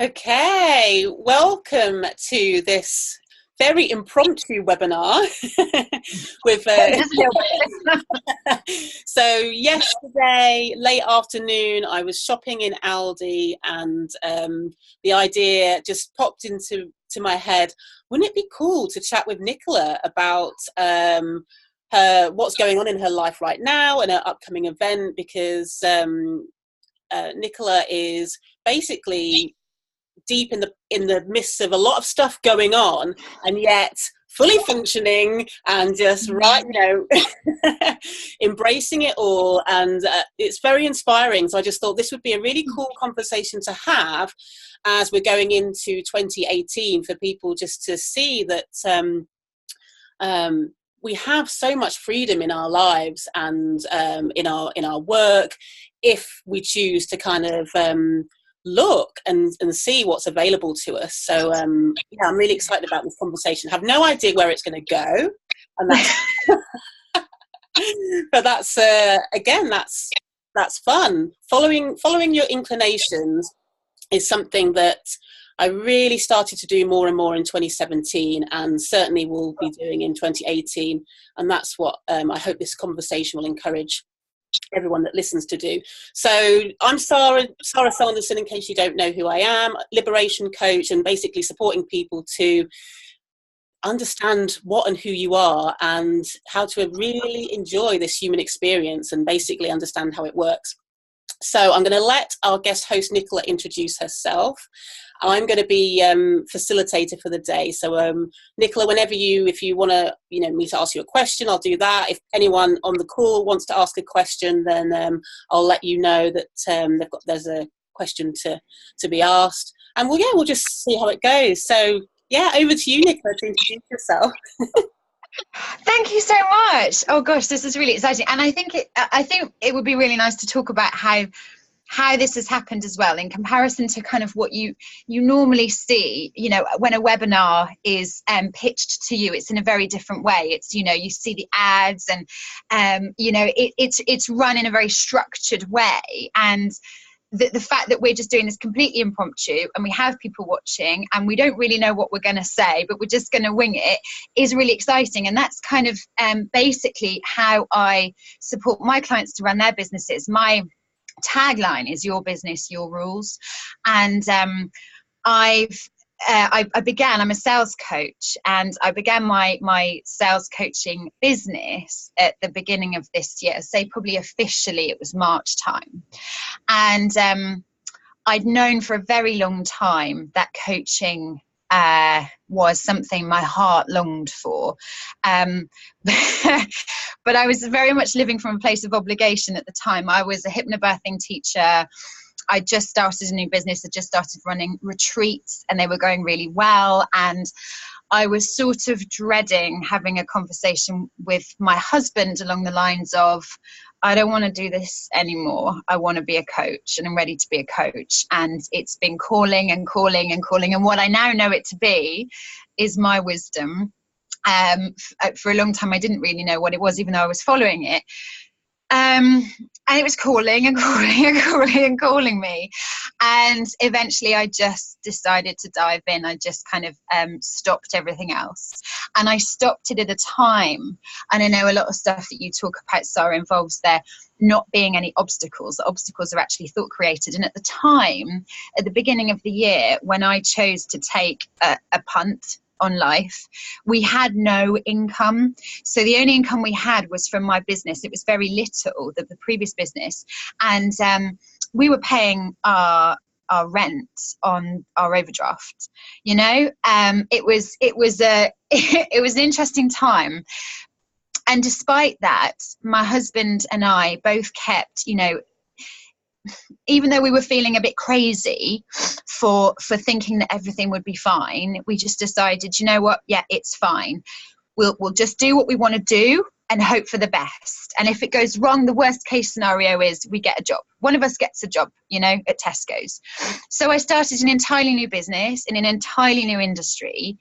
Okay, welcome to this very impromptu webinar with Just a little so yesterday late afternoon I was shopping in Aldi, and the idea just popped into my head. Wouldn't it be cool to chat with Nicola about her, what's going on in her life right now and her upcoming event, because Nicola is basically deep in the midst of a lot of stuff going on, and yet fully functioning and just embracing it all, and it's very inspiring. So I just thought this would be a really cool conversation to have as we're going into 2018, for people just to see that we have so much freedom in our lives and in our work, if we choose to kind of look and see what's available to us. So yeah, I'm really excited about this conversation. I have no idea where it's going to go, and that's but that's again, that's fun. Following your inclinations is something that I really started to do more and more in 2017, and certainly will be doing in 2018. And that's what I hope this conversation will encourage everyone that listens to do. So I'm Sarah Sanderson, in case you don't know who I am, liberation coach, and basically supporting people to understand what and who you are and how to really enjoy this human experience and basically understand how it works. So I'm going to let our guest host Nicola introduce herself. I'm going to be facilitator for the day. So Nicola, if you want to, me to ask you a question, I'll do that. If anyone on the call wants to ask a question, then I'll let you know that there's a question to be asked. And we'll just see how it goes. So yeah, over to you, Nicola, to introduce yourself. Thank you so much. Oh gosh, this is really exciting, and I think it would be really nice to talk about how this has happened as well, in comparison to kind of what you normally see. When a webinar is pitched to you, it's in a very different way. It's you see the ads, and it's run in a very structured way, and the fact that we're just doing this completely impromptu, and we have people watching, and we don't really know what we're going to say, but we're just going to wing it, is really exciting. And that's kind of basically how I support my clients to run their businesses. My tagline is "Your business, your rules." And I'm a sales coach, and I began my sales coaching business at the beginning of this year. Say probably officially it was March time. And I'd known for a very long time that coaching was something my heart longed for. But I was very much living from a place of obligation at the time. I was a hypnobirthing teacher. I just started a new business. I just started running retreats, and they were going really well. And I was sort of dreading having a conversation with my husband along the lines of, I don't want to do this anymore. I want to be a coach, and I'm ready to be a coach. And it's been calling and calling and calling. And what I now know it to be is my wisdom. For a long time, I didn't really know what it was, even though I was following it. And it was calling and calling and calling and calling me. And eventually I just decided to dive in. I just kind of stopped everything else. And I stopped it at a time. And I know a lot of stuff that you talk about, Sarah, involves there not being any obstacles. The obstacles are actually thought created. And at the time, at the beginning of the year, when I chose to take a punt on life, we had no income. So the only income we had was from my business. It was very little, the previous business. And we were paying our rent on our overdraft. It was it was an interesting time. And despite that, my husband and I both kept, even though we were feeling a bit crazy for thinking that everything would be fine, we just decided, you know what? Yeah, it's fine. We'll just do what we want to do and hope for the best. And if it goes wrong, the worst case scenario is we get a job. One of us gets a job, at Tesco's. So I started an entirely new business in an entirely new industry,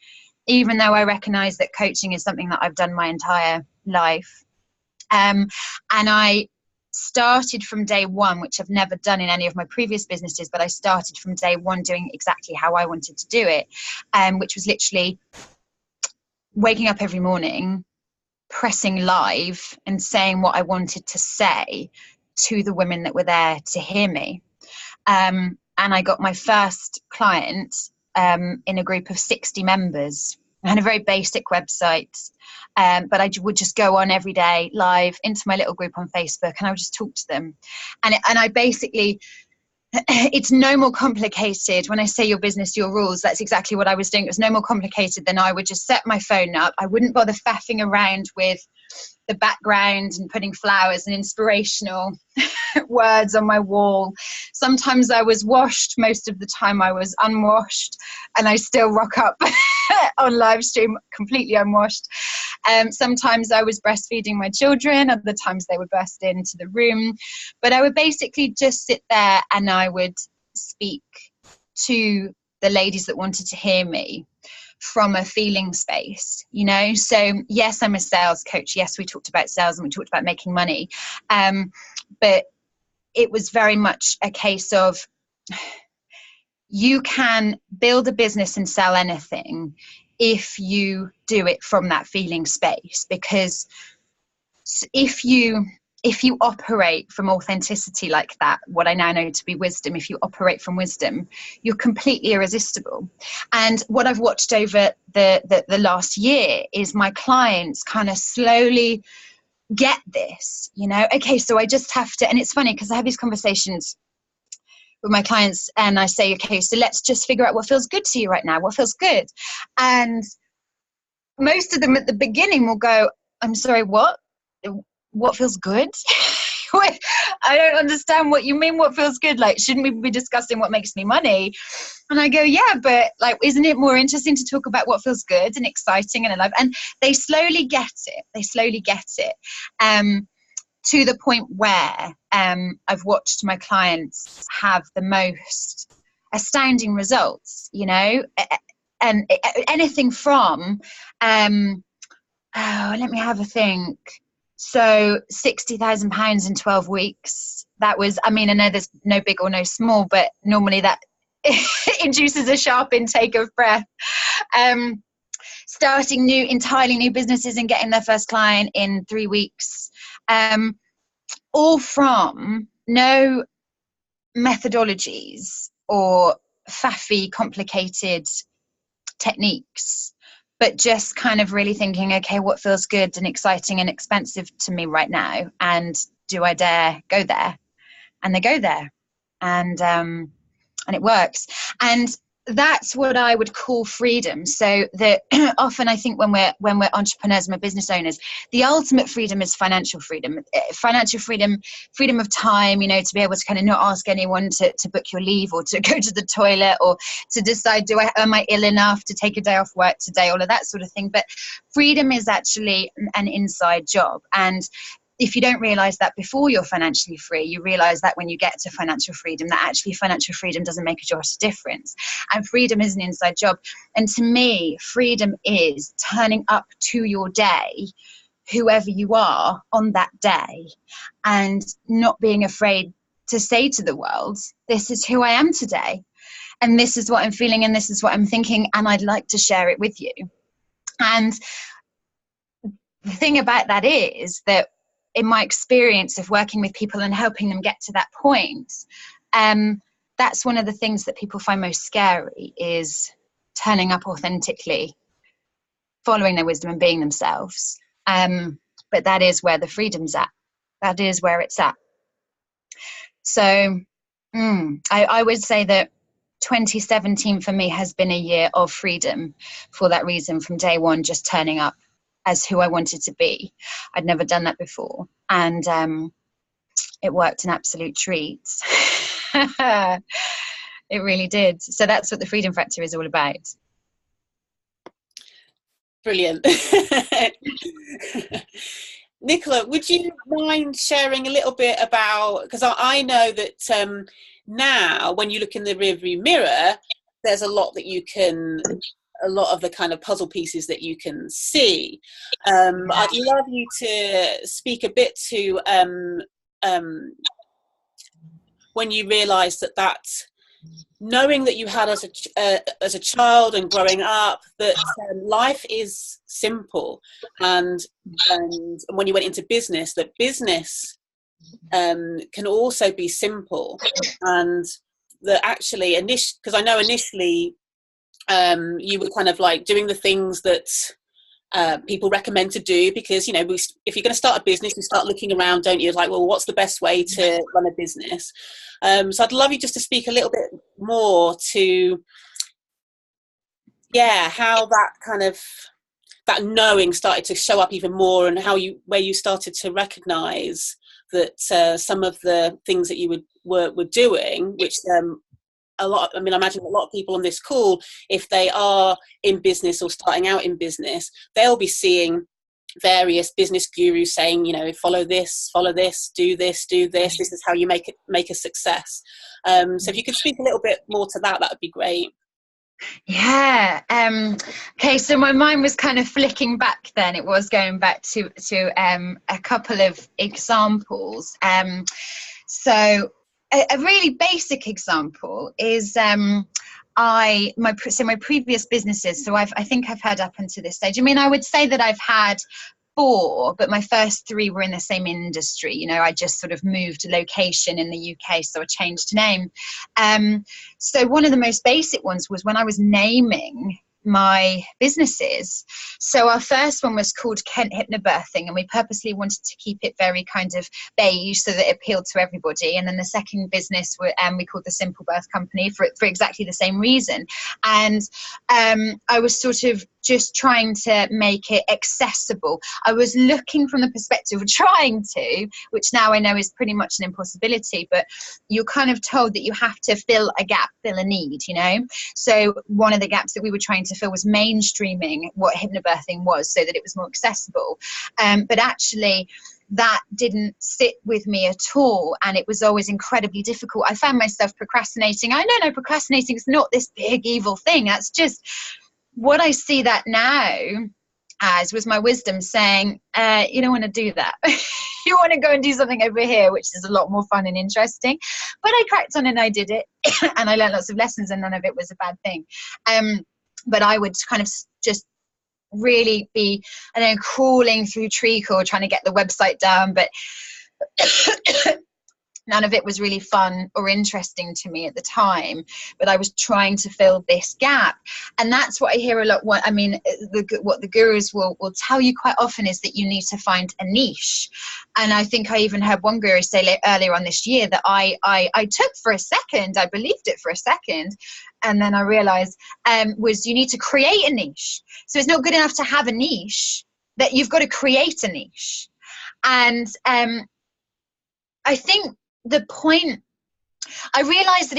even though I recognize that coaching is something that I've done my entire life. And I started from day one, which I've never done in any of my previous businesses, but I started from day one doing exactly how I wanted to do it, which was literally waking up every morning, pressing live and saying what I wanted to say to the women that were there to hear me. And I got my first client in a group of 60 members. I had a very basic website, but I would just go on every day live into my little group on Facebook, and I would just talk to them. And I basically, it's no more complicated. When I say your business, your rules, that's exactly what I was doing. It was no more complicated than I would just set my phone up. I wouldn't bother faffing around with the background and putting flowers and inspirational words on my wall. Sometimes I was washed, most of the time I was unwashed, and I still rock up on live stream completely unwashed. Sometimes I was breastfeeding my children, other times they would burst into the room, but I would basically just sit there and I would speak to the ladies that wanted to hear me from a feeling space, you know. So yes, I'm a sales coach. Yes, we talked about sales and we talked about making money, but it was very much a case of, you can build a business and sell anything if you do it from that feeling space. Because if you operate from authenticity like that, what I now know to be wisdom, if you operate from wisdom, you're completely irresistible. And what I've watched over the last year is my clients kind of slowly get this, you know. Okay, so I just have to, and it's funny because I have these conversations with my clients and I say, okay, so let's just figure out what feels good to you right now. What feels good? And most of them at the beginning will go, I'm sorry, what feels good? I don't understand what you mean, what feels good. Like, shouldn't we be discussing what makes me money? And I go, yeah, but like, isn't it more interesting to talk about what feels good and exciting and alive? And they slowly get it. To the point where I've watched my clients have the most astounding results, you know, and anything from, let me have a think. So £60,000 in 12 weeks. That was, I mean, I know there's no big or no small, but normally that induces a sharp intake of breath. Starting entirely new businesses and getting their first client in 3 weeks. All from no methodologies or faffy, complicated techniques, but just kind of really thinking, okay, what feels good and exciting and expensive to me right now? And do I dare go there? And they go there, and it works. And that's what I would call freedom. So that often I think when we're entrepreneurs and we're business owners, the ultimate freedom is financial freedom. Financial freedom, freedom of time, you know, to be able to kind of not ask anyone to book your leave or to go to the toilet or to decide, am I ill enough to take a day off work today, all of that sort of thing. But freedom is actually an inside job. And if you don't realize that before you're financially free, you realize that when you get to financial freedom, that actually financial freedom doesn't make a jot of difference. And freedom is an inside job. And to me, freedom is turning up to your day, whoever you are on that day, and not being afraid to say to the world, this is who I am today. And this is what I'm feeling, and this is what I'm thinking, and I'd like to share it with you. And the thing about that is that in my experience of working with people and helping them get to that point, that's one of the things that people find most scary, is turning up authentically, following their wisdom and being themselves. But that is where the freedom's at. That is where it's at. So I would say that 2017 for me has been a year of freedom for that reason, from day one, just turning up as who I wanted to be. I'd never done that before, and it worked an absolute treat. It really did. So that's what the Freedom Factor is all about. Brilliant. Nicola, would you mind sharing a little bit about, because I know that now when you look in the rearview mirror, there's a lot of the kind of puzzle pieces that you can see. I'd love you to speak a bit to when you realised that knowing that you had as a child and growing up, that life is simple, and when you went into business, that business can also be simple, and that actually because I know initially you were kind of like doing the things that people recommend to do, because if you're going to start a business, you start looking around, don't you? Like, well, what's the best way to run a business? So I'd love you just to speak a little bit more to how that knowing started to show up even more, and where you started to recognize that some of the things that you were doing, which I imagine a lot of people on this call, if they are in business or starting out in business, they'll be seeing various business gurus saying, follow this, do this, this is how you make a success. So if you could speak a little bit more to that would be great. Yeah. Okay, so my mind was kind of flicking back then. It was going back to a couple of examples. So a really basic example is my previous businesses. So I think I've had up until this stage. I mean, I would say that I've had 4, but my first 3 were in the same industry. I just sort of moved location in the UK, so I changed name. So one of the most basic ones was when I was naming my businesses. So our first one was called Kent Hypnobirthing, and we purposely wanted to keep it very kind of beige so that it appealed to everybody. And then the second business we called the Simple Birth Company for exactly the same reason. And I was sort of just trying to make it accessible. I was looking from the perspective of trying to, which now I know is pretty much an impossibility, but you're kind of told that you have to fill a gap, fill a need, So one of the gaps that we were trying to fill was mainstreaming what hypnobirthing was, so that it was more accessible. But actually, that didn't sit with me at all, and it was always incredibly difficult. I found myself procrastinating. I know procrastinating is not this big evil thing. That's just what I see that now as was my wisdom saying, you don't want to do that. You want to go and do something over here, which is a lot more fun and interesting. But I cracked on and I did it, and I learned lots of lessons, and none of it was a bad thing. But I would kind of just really be, crawling through treacle trying to get the website down, but none of it was really fun or interesting to me at the time. But I was trying to fill this gap, and that's what I hear a lot. What the gurus will tell you quite often is that you need to find a niche. And I think I even heard one guru say earlier on this year that I took for a second, I believed it for a second, and then I realized was you need to create a niche. So it's not good enough to have a niche, that you've got to create a niche. And I think the point, I realized that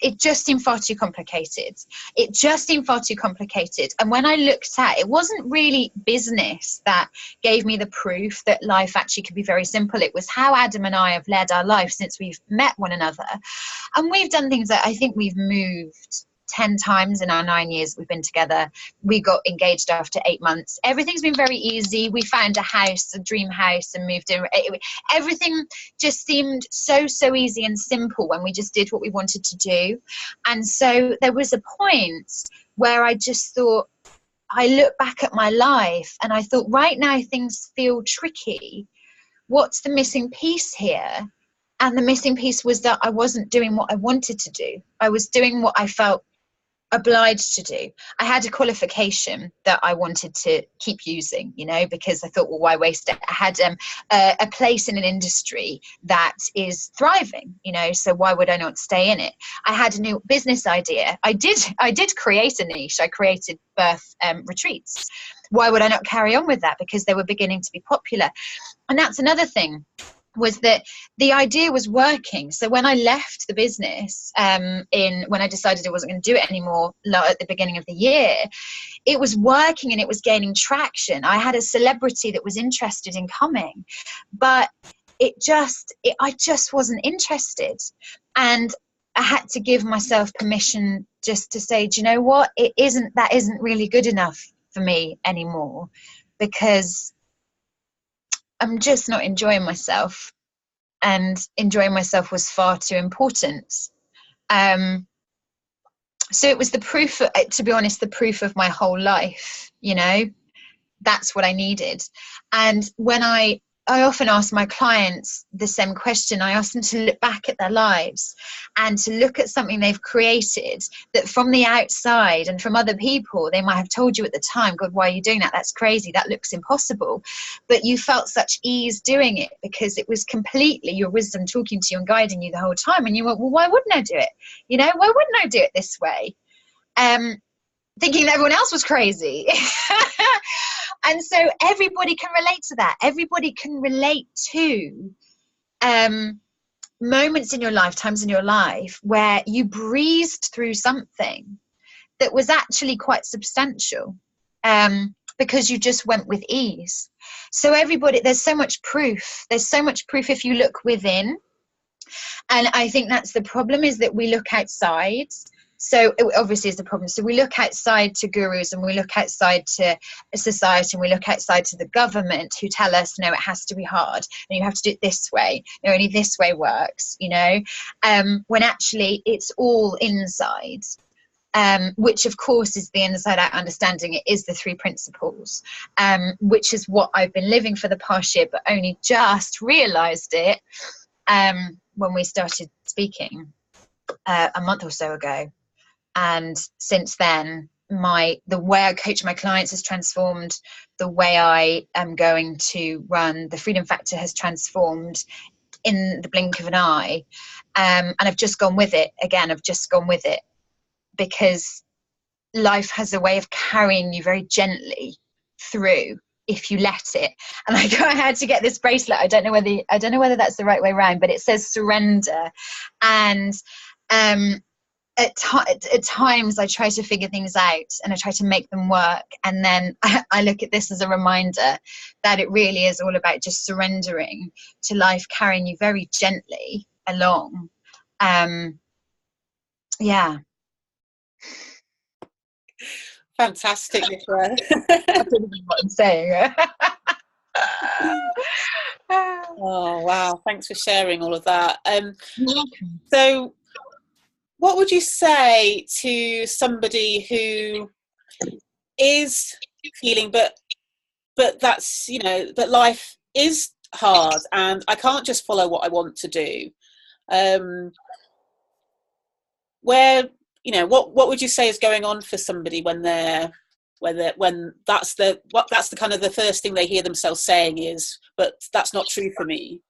it just seemed far too complicated. It just seemed far too complicated. And when I looked at it, wasn't really business that gave me the proof that life actually could be very simple. It was how Adam and I have led our life since we've met one another. And we've done things that I think we've moved 10 times in our 9 years we've been together. We got engaged after 8 months. Everything's been very easy. We found a house, a dream house, and moved in. Everything just seemed so easy and simple when we just did what we wanted to do. And so there was a point where I just thought, I look back at my life and I thought, right now things feel tricky. What's the missing piece here? And the missing piece was that I wasn't doing what I wanted to do. I was doing what I felt obliged to do. I had a qualification that I wanted to keep using, because I thought, well, why waste it? I had a place in an industry that is thriving, so why would I not stay in it? I had a new business idea. I did create a niche. I created birth retreats. Why would I not carry on with that? Because they were beginning to be popular. And that's another thing, was that the idea was working. So when I left the business, when I decided I wasn't going to do it anymore at the beginning of the year, it was working and it was gaining traction. I had a celebrity that was interested in coming, but I just wasn't interested. And I had to give myself permission just to say, do you know what? That isn't really good enough for me anymore, because I'm just not enjoying myself. and enjoying myself was far too important. So it was the proof, to be honest, the proof of my whole life, you know. That's what I needed. And when I often ask my clients the same question. I ask them to look back at their lives and to look at something they've created that from the outside and from other people, they might have told you at the time, God, why are you doing that? That's crazy. That looks impossible. But you felt such ease doing it because it was completely your wisdom talking to you and guiding you the whole time. And you went, well, why wouldn't I do it? You know, why wouldn't I do it this way? Thinking that everyone else was crazy. And so everybody can relate to that. Everybody can relate to moments in your life, times in your life where you breezed through something that was actually quite substantial because you just went with ease. So everybody, there's so much proof. There's so much proof if you look within. And I think that's the problem, is that we look outside. So it obviously is the problem. So we look outside to gurus, and we look outside to society, and we look outside to the government who tell us, no, it has to be hard and you have to do it this way. No, only this way works, you know, when actually it's all inside, which of course is the inside out understanding. It is the three principles, which is what I've been living for the past year, but only just realized it when we started speaking a month or so ago. And since then, the way I coach my clients has transformed. The way I am going to run the Freedom Factor has transformed in the blink of an eye. And I've just gone with it. Again, I've just gone with it because life has a way of carrying you very gently through if you let it. And I had to get this bracelet. I don't know whether that's the right way around, but it says surrender. And at times I try to figure things out and I try to make them work, and then I look at this as a reminder that it really is all about just surrendering to life carrying you very gently along. Yeah. Fantastic, Nicola. That's really what I'm saying. Oh wow, thanks for sharing all of that. So what would you say to somebody who is feeling but that's, you know, that life is hard and I can't just follow what I want to do? Where, you know, what would you say is going on for somebody when that's the kind of the first thing they hear themselves saying is, but that's not true for me?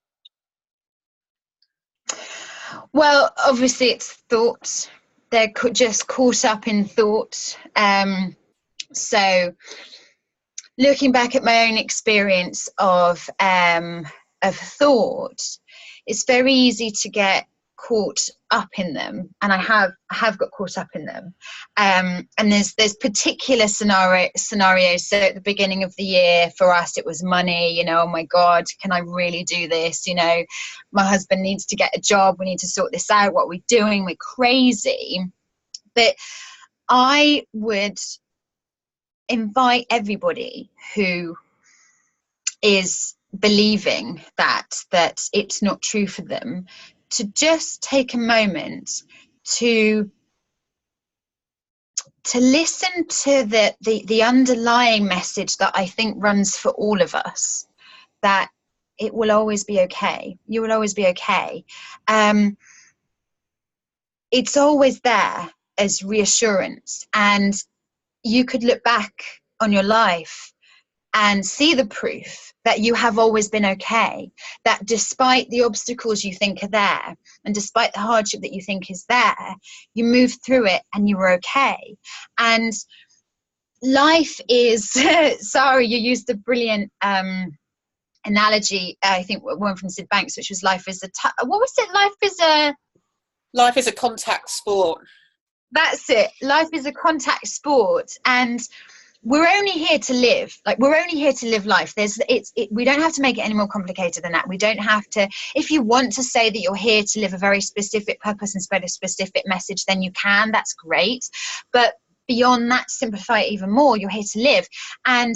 Well, obviously it's thought. They're just caught up in thought. So looking back at my own experience of thought, it's very easy to get caught up in them, and I have got caught up in them. And there's particular scenarios. So at the beginning of the year for us, it was money. You know, oh my God, can I really do this? You know, my husband needs to get a job. We need to sort this out. What are we doing? We're crazy. But I would invite everybody who is believing that it's not true for them to just take a moment to listen to the underlying message that I think runs for all of us, that it will always be okay. You will always be okay. It's always there as reassurance, and you could look back on your life and see the proof that you have always been okay, that despite the obstacles you think are there and despite the hardship that you think is there, you moved through it and you were okay. And life is, sorry, you used the brilliant analogy, I think one from Sid Banks, which was life is Life is a contact sport. That's it. Life is a contact sport, and we're only here to live. Like, we're only here to live life. We don't have to make it any more complicated than that. We don't have to. If you want to say that you're here to live a very specific purpose and spread a specific message, then you can. That's great. But beyond that, simplify it even more. You're here to live. And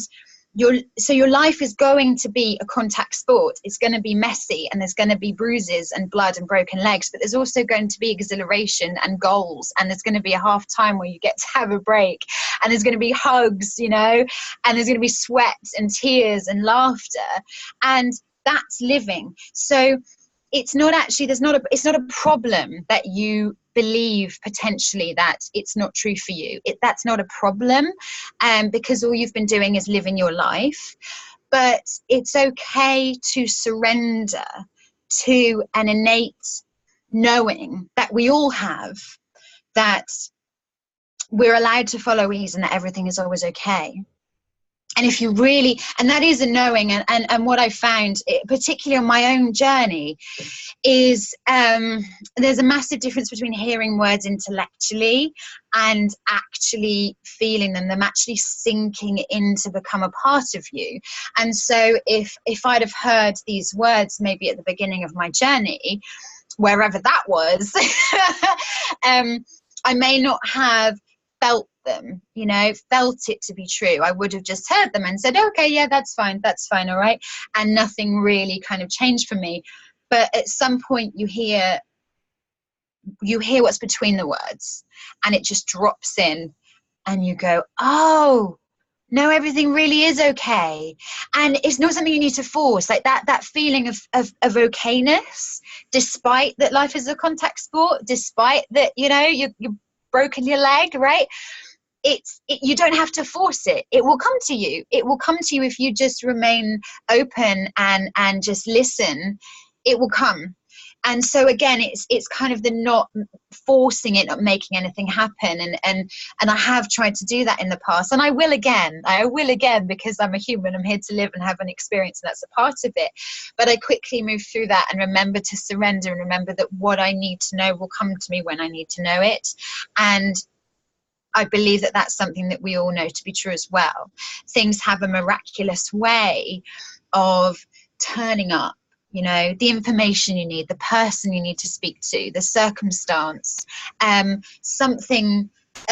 your life is going to be a contact sport. It's going to be messy, and there's going to be bruises and blood and broken legs, but there's also going to be exhilaration and goals, and there's going to be a half time where you get to have a break, and there's going to be hugs, you know, and there's going to be sweat and tears and laughter, and that's living. So it's not actually, it's not a problem that you believe potentially that it's not true for you. That's not a problem, because all you've been doing is living your life. But it's okay to surrender to an innate knowing that we all have, that we're allowed to follow ease and that everything is always okay. And if you really, and that is a knowing, and what I found, particularly on my own journey, is there's a massive difference between hearing words intellectually and actually feeling them actually sinking in to become a part of you. And so if I'd have heard these words maybe at the beginning of my journey, wherever that was, I may not have felt them, you know, felt it to be true. I would have just heard them and said, okay, yeah, that's fine, all right, and nothing really kind of changed for me. But at some point you hear what's between the words, and it just drops in, and you go, oh no, everything really is okay. And it's not something you need to force, like that feeling of okayness, despite that life is a contact sport, despite that, you know, you've broken your leg, right? You don't have to force it. It will come to you. It will come to you if you just remain open and just listen. It will come. And so again, it's kind of the not forcing it, not making anything happen. And I have tried to do that in the past, and I will again, because I'm a human. I'm here to live and have an experience, and that's a part of it. But I quickly move through that and remember to surrender, and remember that what I need to know will come to me when I need to know it. And I believe that that's something that we all know to be true as well. Things have a miraculous way of turning up, you know, the information you need, the person you need to speak to, the circumstance, an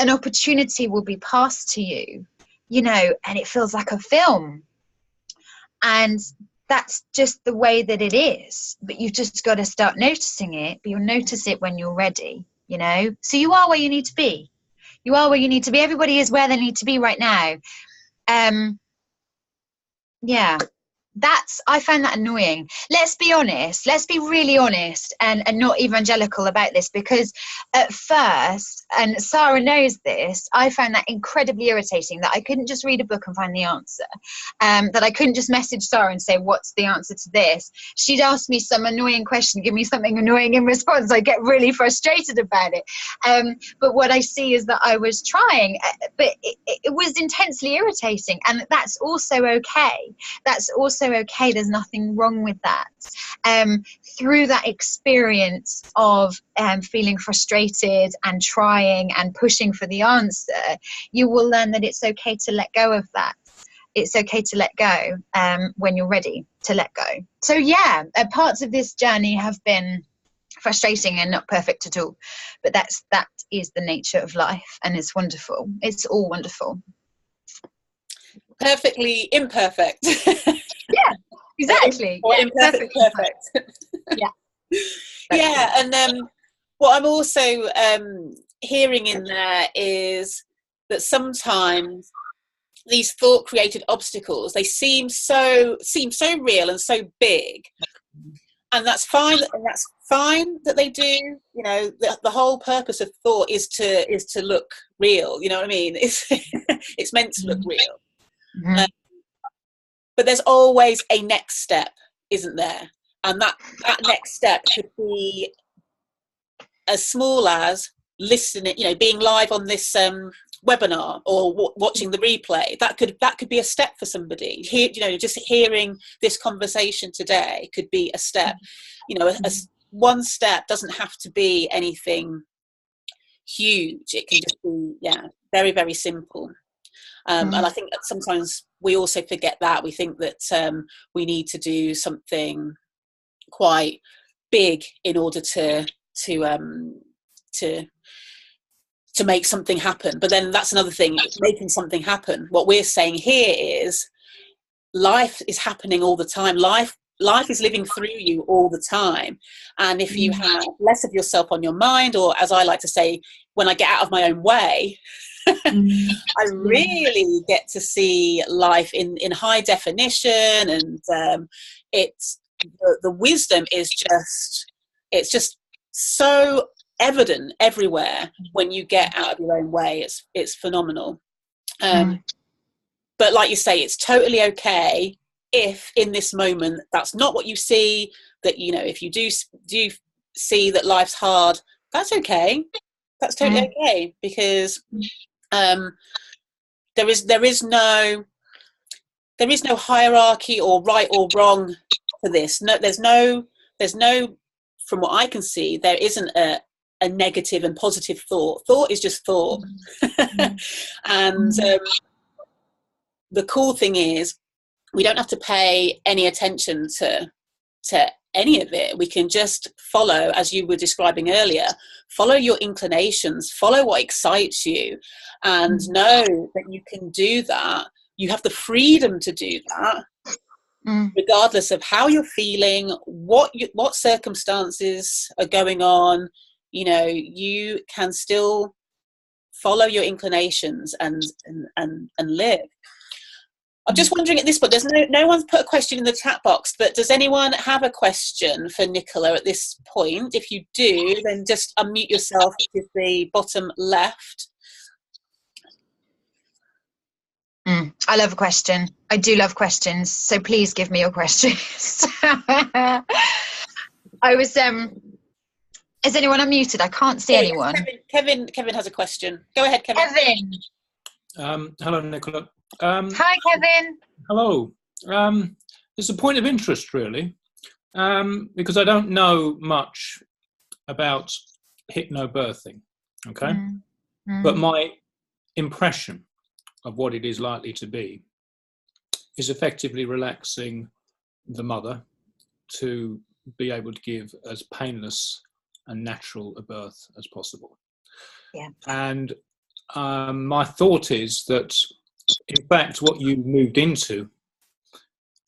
opportunity will be passed to you, you know, and it feels like a film. And that's just the way that it is. But you've just got to start noticing it, but you'll notice it when you're ready, you know. So you are where you need to be. You are where you need to be. Everybody is where they need to be right now. Yeah. I find that annoying. Let's be honest. Let's be really honest and not evangelical about this, because at first, and Sarah knows this, I found that incredibly irritating, that I couldn't just read a book and find the answer. That I couldn't just message Sarah and say, what's the answer to this? She'd ask me some annoying question, give me something annoying in response. I get really frustrated about it. But what I see is that I was trying, but it was intensely irritating. And that's also okay. That's also okay. There's nothing wrong with that. Through that experience of feeling frustrated and trying and pushing for the answer, you will learn that it's okay to let go of that. It's okay to let go when you're ready to let go. So yeah, parts of this journey have been frustrating and not perfect at all, but that is the nature of life, and it's wonderful. It's all wonderful. Perfectly imperfect. Yeah, exactly. Or imperfect, perfect. Yeah. Yeah, and what I'm also hearing in there is that sometimes these thought-created obstacles, they seem so real and so big, and that's fine. And that's fine that they do. You know, the whole purpose of thought is to look real. You know what I mean? It's meant to look real. Mm-hmm. But there's always a next step, isn't there? And that next step could be as small as listening, you know, being live on this webinar or watching the replay. That could be a step for somebody. You know, just hearing this conversation today could be a step. You know, one step doesn't have to be anything huge. It can just be, very, very simple. And I think that sometimes we also forget that. We think that we need to do something quite big in order to make something happen. But then that's another thing, making something happen. What we're saying here is life is happening all the time. Life is living through you all the time. And if you have less of yourself on your mind, or as I like to say, when I get out of my own way, I really get to see life in high definition. And it's the wisdom is just so evident everywhere when you get out of your own way. It's phenomenal. But like you say, it's totally okay if in this moment that's not what you see, that, you know, if you do see that life's hard, that's okay. That's totally okay, because there is no hierarchy or right or wrong to this. No, there's no, from what I can see, there isn't a negative and positive thought. Thought is just thought. And the cool thing is, we don't have to pay any attention to any of it. We can just follow, as you were describing earlier, follow your inclinations, follow what excites you, and know that you can do that. You have the freedom to do that, regardless of how you're feeling, what circumstances are going on. You know, you can still follow your inclinations and live. I'm just wondering at this point, there's no one's put a question in the chat box, but does anyone have a question for Nicola at this point? If you do, then just unmute yourself, which is the bottom left. I love a question. I do love questions, so please give me your questions. I was is anyone unmuted? I can't see anyone. Kevin has a question. Go ahead, Kevin. Hello, Nicola. Hi, Kevin. Hello. There's a point of interest, really, because I don't know much about hypnobirthing, okay? But my impression of what it is likely to be is effectively relaxing the mother to be able to give as painless and natural a birth as possible. Yeah. And my thought is that, in fact, what you moved into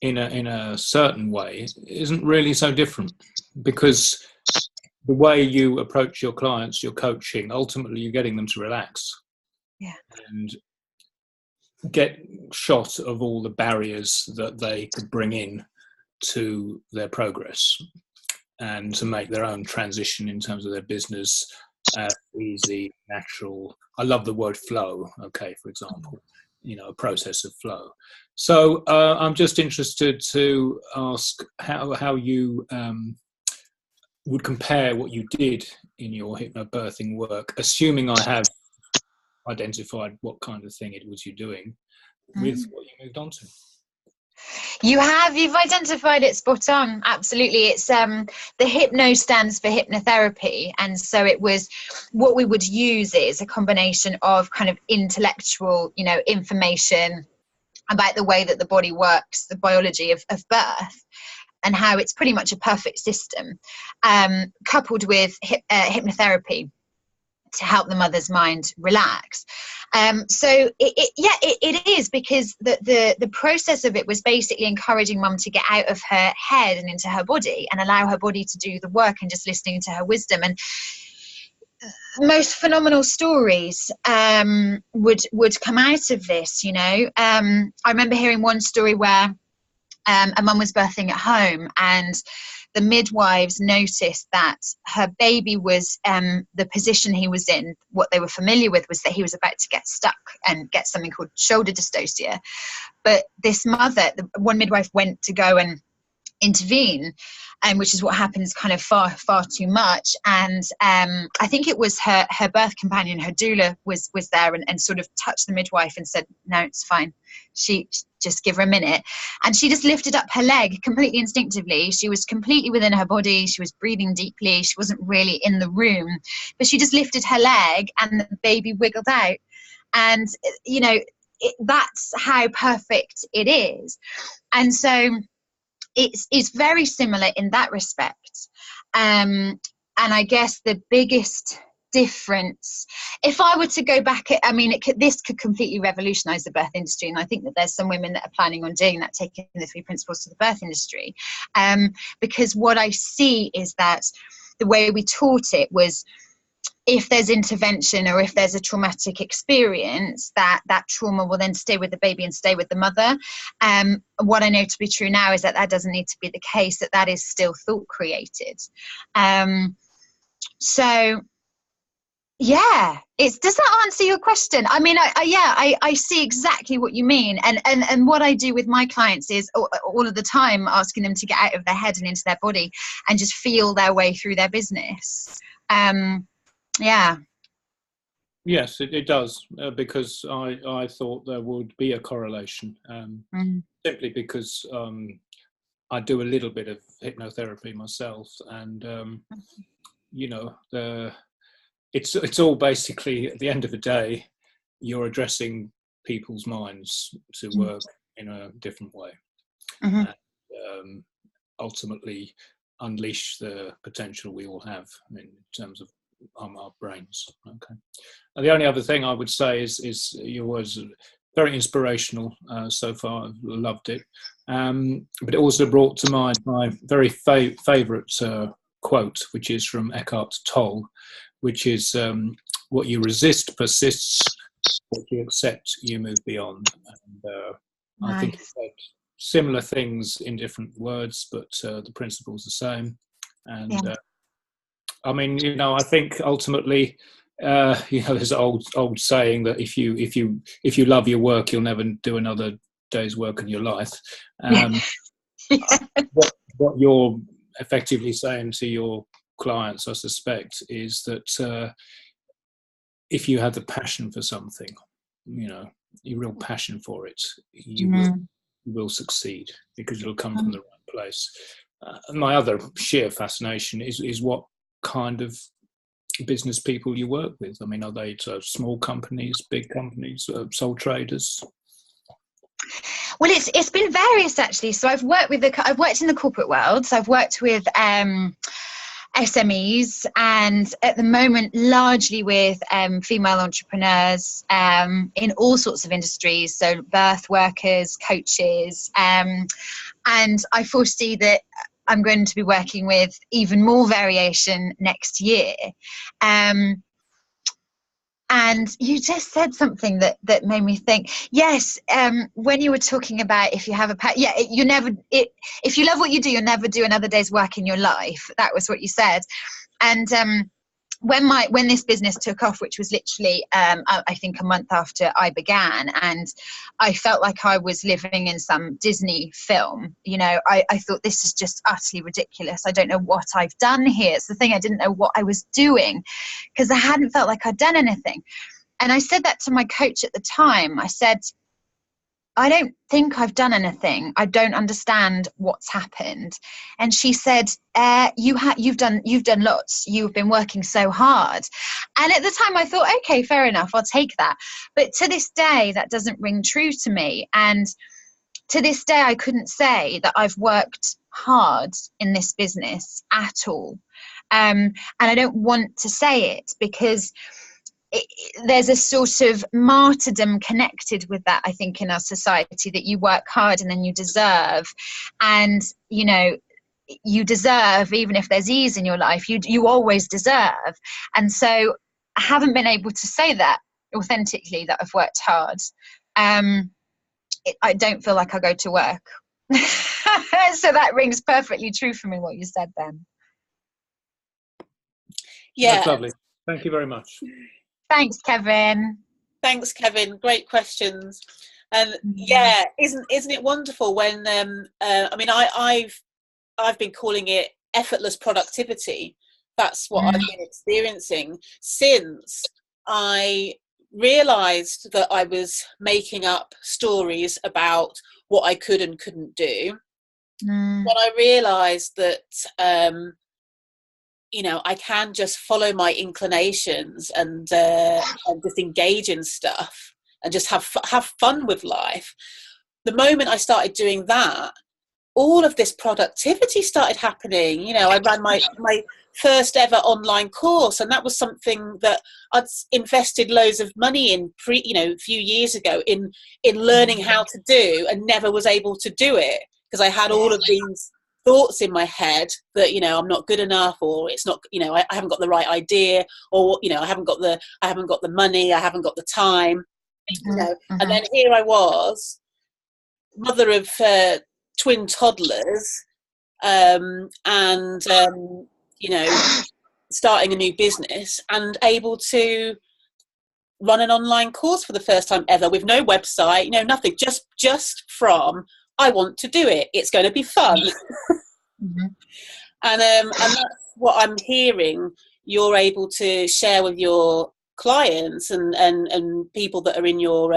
in a certain way isn't really so different, because the way you approach your clients, your coaching, ultimately you're getting them to relax and get shot of all the barriers that they could bring in to their progress, and to make their own transition in terms of their business easy, natural. I love the word flow, okay, for example. You know, a process of flow. So I'm just interested to ask how you would compare what you did in your hypnobirthing work, assuming I have identified what kind of thing it was you're doing, with what you moved on to. You've identified it spot on. Absolutely. It's the hypno stands for hypnotherapy, and so it was what we would use is a combination of kind of intellectual, you know, information about the way that the body works, the biology of birth, and how it's pretty much a perfect system, coupled with hypnotherapy to help the mother's mind relax. So it is, because the process of it was basically encouraging mum to get out of her head and into her body and allow her body to do the work, and just listening to her wisdom. And most phenomenal stories would come out of this, you know. I remember hearing one story where a mum was birthing at home, and the midwives noticed that her baby was the position he was in. What they were familiar with was that he was about to get stuck and get something called shoulder dystocia. But this mother, one midwife, went to go and intervene, which is what happens kind of far too much. And I think it was her birth companion, her doula, was there and sort of touched the midwife and said, no, it's fine. She just give her a minute. And she just lifted up her leg completely instinctively. She was completely within her body. She was breathing deeply. She wasn't really in the room, but she just lifted her leg and the baby wiggled out. And, you know, that's how perfect it is. And so it's very similar in that respect. And I guess the biggest difference. If I were to go back, I mean, this could completely revolutionize the birth industry, and I think that there's some women that are planning on doing that, taking the 3 principles to the birth industry, because what I see is that the way we taught it was, if there's intervention or if there's a traumatic experience, that trauma will then stay with the baby and stay with the mother. What I know to be true now is that doesn't need to be the case, that is still thought created. So yeah, does that answer your question? I mean, I see exactly what you mean. And what I do with my clients is all of the time asking them to get out of their head and into their body and just feel their way through their business. Yeah. Yes, it does, because I thought there would be a correlation, simply because I do a little bit of hypnotherapy myself, and you know, it's all basically, at the end of the day, you're addressing people's minds to work in a different way, and ultimately unleash the potential we all have in terms of our brains. Okay. And the only other thing I would say is your words are very inspirational so far. I've loved it, but it also brought to mind my very favourite quote, which is from Eckhart Tolle, which is what you resist persists, what you accept you move beyond. And nice. I think it's said similar things in different words, but the principle's the same. And I mean, you know, I think ultimately, you know, there's an old saying that if you love your work, you'll never do another day's work in your life. What you're effectively saying to your clients, I suspect, is that if you have the passion for something, you know, your real passion for it, you will succeed, because it'll come from the right place. My other sheer fascination is what kind of business people you work with. I mean, are they small companies, big companies, sole traders? Well, it's been various, actually. So I've worked in the corporate world. So I've worked with SMEs, and at the moment largely with female entrepreneurs in all sorts of industries, so birth workers, coaches, and I foresee that I'm going to be working with even more variation next year. And you just said something that made me think. Yes, when you were talking about if you have if you love what you do, you'll never do another day's work in your life. That was what you said. And when this business took off, which was literally I think a month after I began, and I felt like I was living in some Disney film. You know, I thought, this is just utterly ridiculous. I don't know what I've done here. It's the thing, I didn't know what I was doing, because I hadn't felt like I'd done anything. And I said that to my coach at the time. I said, I don't think I've done anything. I don't understand what's happened. And she said, you've done lots. You've been working so hard. And at the time I thought, okay, fair enough, I'll take that. But to this day, that doesn't ring true to me. And to this day, I couldn't say that I've worked hard in this business at all. And I don't want to say it, because there's a sort of martyrdom connected with that, I think, in our society, that you work hard and then you deserve. And, you know, you deserve, even if there's ease in your life, you always deserve. And so I haven't been able to say that authentically, that I've worked hard. I don't feel like I go to work. So that rings perfectly true for me, what you said then. Yeah. That's lovely. Thank you very much. Thanks, Kevin. Thanks, Kevin. Great questions. And yeah, isn't it wonderful when I mean, I've been calling it effortless productivity. That's what I've been experiencing since I realized that I was making up stories about what I could and couldn't do. When I realized that you know, I can just follow my inclinations and just engage in stuff and just have fun with life. The moment I started doing that, all of this productivity started happening. You know, I ran first ever online course, and that was something that I'd invested loads of money in a few years ago in learning how to do, and never was able to do it because I had all of these thoughts in my head that I'm not good enough, or it's not, I haven't got the right idea, or I haven't got the money, I haven't got the time, and then here I was, mother of twin toddlers, and starting a new business and able to run an online course for the first time ever with no website, nothing, just from I want to do it, it's going to be fun. And that's what I'm hearing you're able to share with your clients and people that are in your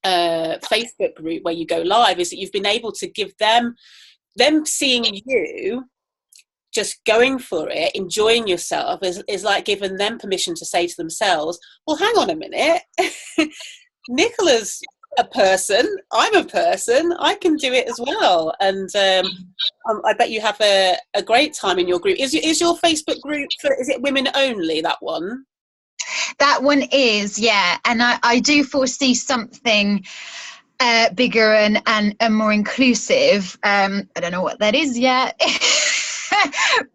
Facebook group where you go live, is that you've been able to give them seeing you just going for it, enjoying yourself, is like giving them permission to say to themselves, well, hang on a minute, Nicola's a person, I'm a person, I can do it as well. And I bet you have a great time in your group. Is your Facebook group is it women only, that one? That one is, yeah. And I do foresee something bigger and more inclusive. I don't know what that is yet.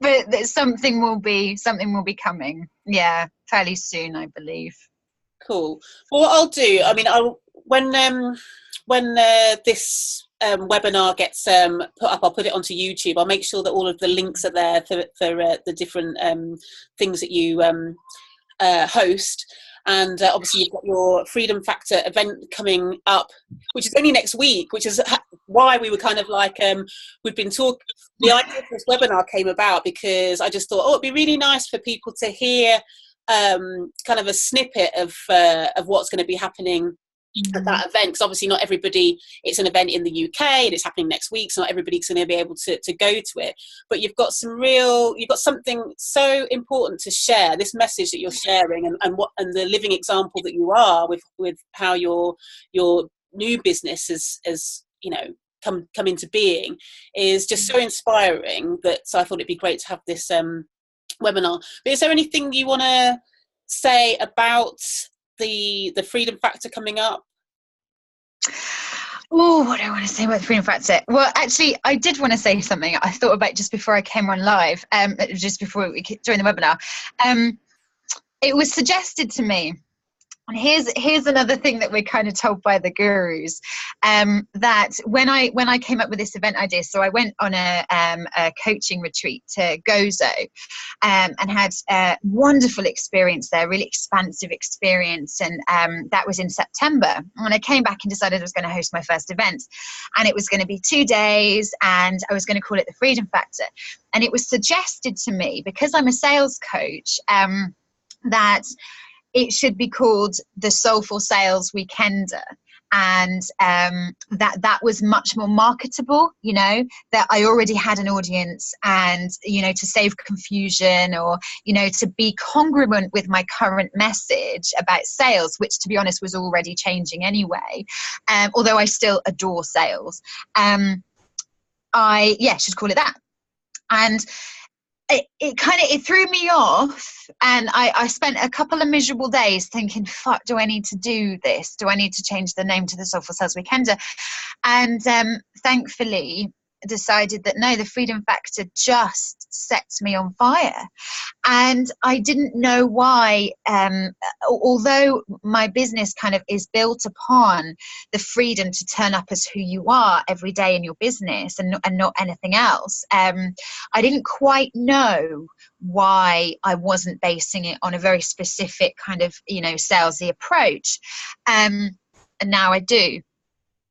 But something will be coming, yeah, fairly soon, I believe. Cool. Well, what I'll do, I mean, when this webinar gets put up, I'll put it onto YouTube. I'll make sure that all of the links are there for the different things that you host. And obviously you've got your Freedom Factor event coming up, which is only next week, which is why we were kind of like, we've been talking, the idea of this webinar came about because I just thought, it'd be really nice for people to hear kind of a snippet of what's going to be happening at that event, because obviously not everybody, it's an event in the UK and it's happening next week, so not everybody's going to be able to go to it, but you've got something so important to share, this message that you're sharing, and the living example that you are with how your new business has come into being is just so inspiring, so I thought it'd be great to have this webinar. But is there anything you want to say about the Freedom Factor coming up? Oh, what do I want to say about the Freedom Factor? Well, actually, I did want to say something I thought about just before I came on live, just before during the webinar. It was suggested to me, and here's another thing that we're kind of told by the gurus, that when I came up with this event idea, so I went on a coaching retreat to Gozo, and had a wonderful experience there, really expansive experience, and that was in September. And I came back and decided I was going to host my first event, and it was going to be 2 days, and I was going to call it the Freedom Factor. And it was suggested to me, because I'm a sales coach, that it should be called the Soulful Sales Weekender, and that was much more marketable, that I already had an audience, and to save confusion, or to be congruent with my current message about sales, which to be honest was already changing anyway, although I still adore sales. I should call it that. And it threw me off, and I spent a couple of miserable days thinking, fuck, do I need to do this? Do I need to change the name to the Soulful Sales Weekender? And thankfully decided that no, the Freedom Factor just sets me on fire. And I didn't know why, although my business kind of is built upon the freedom to turn up as who you are every day in your business, and not anything else. I didn't quite know why I wasn't basing it on a very specific kind of, salesy approach. And now I do.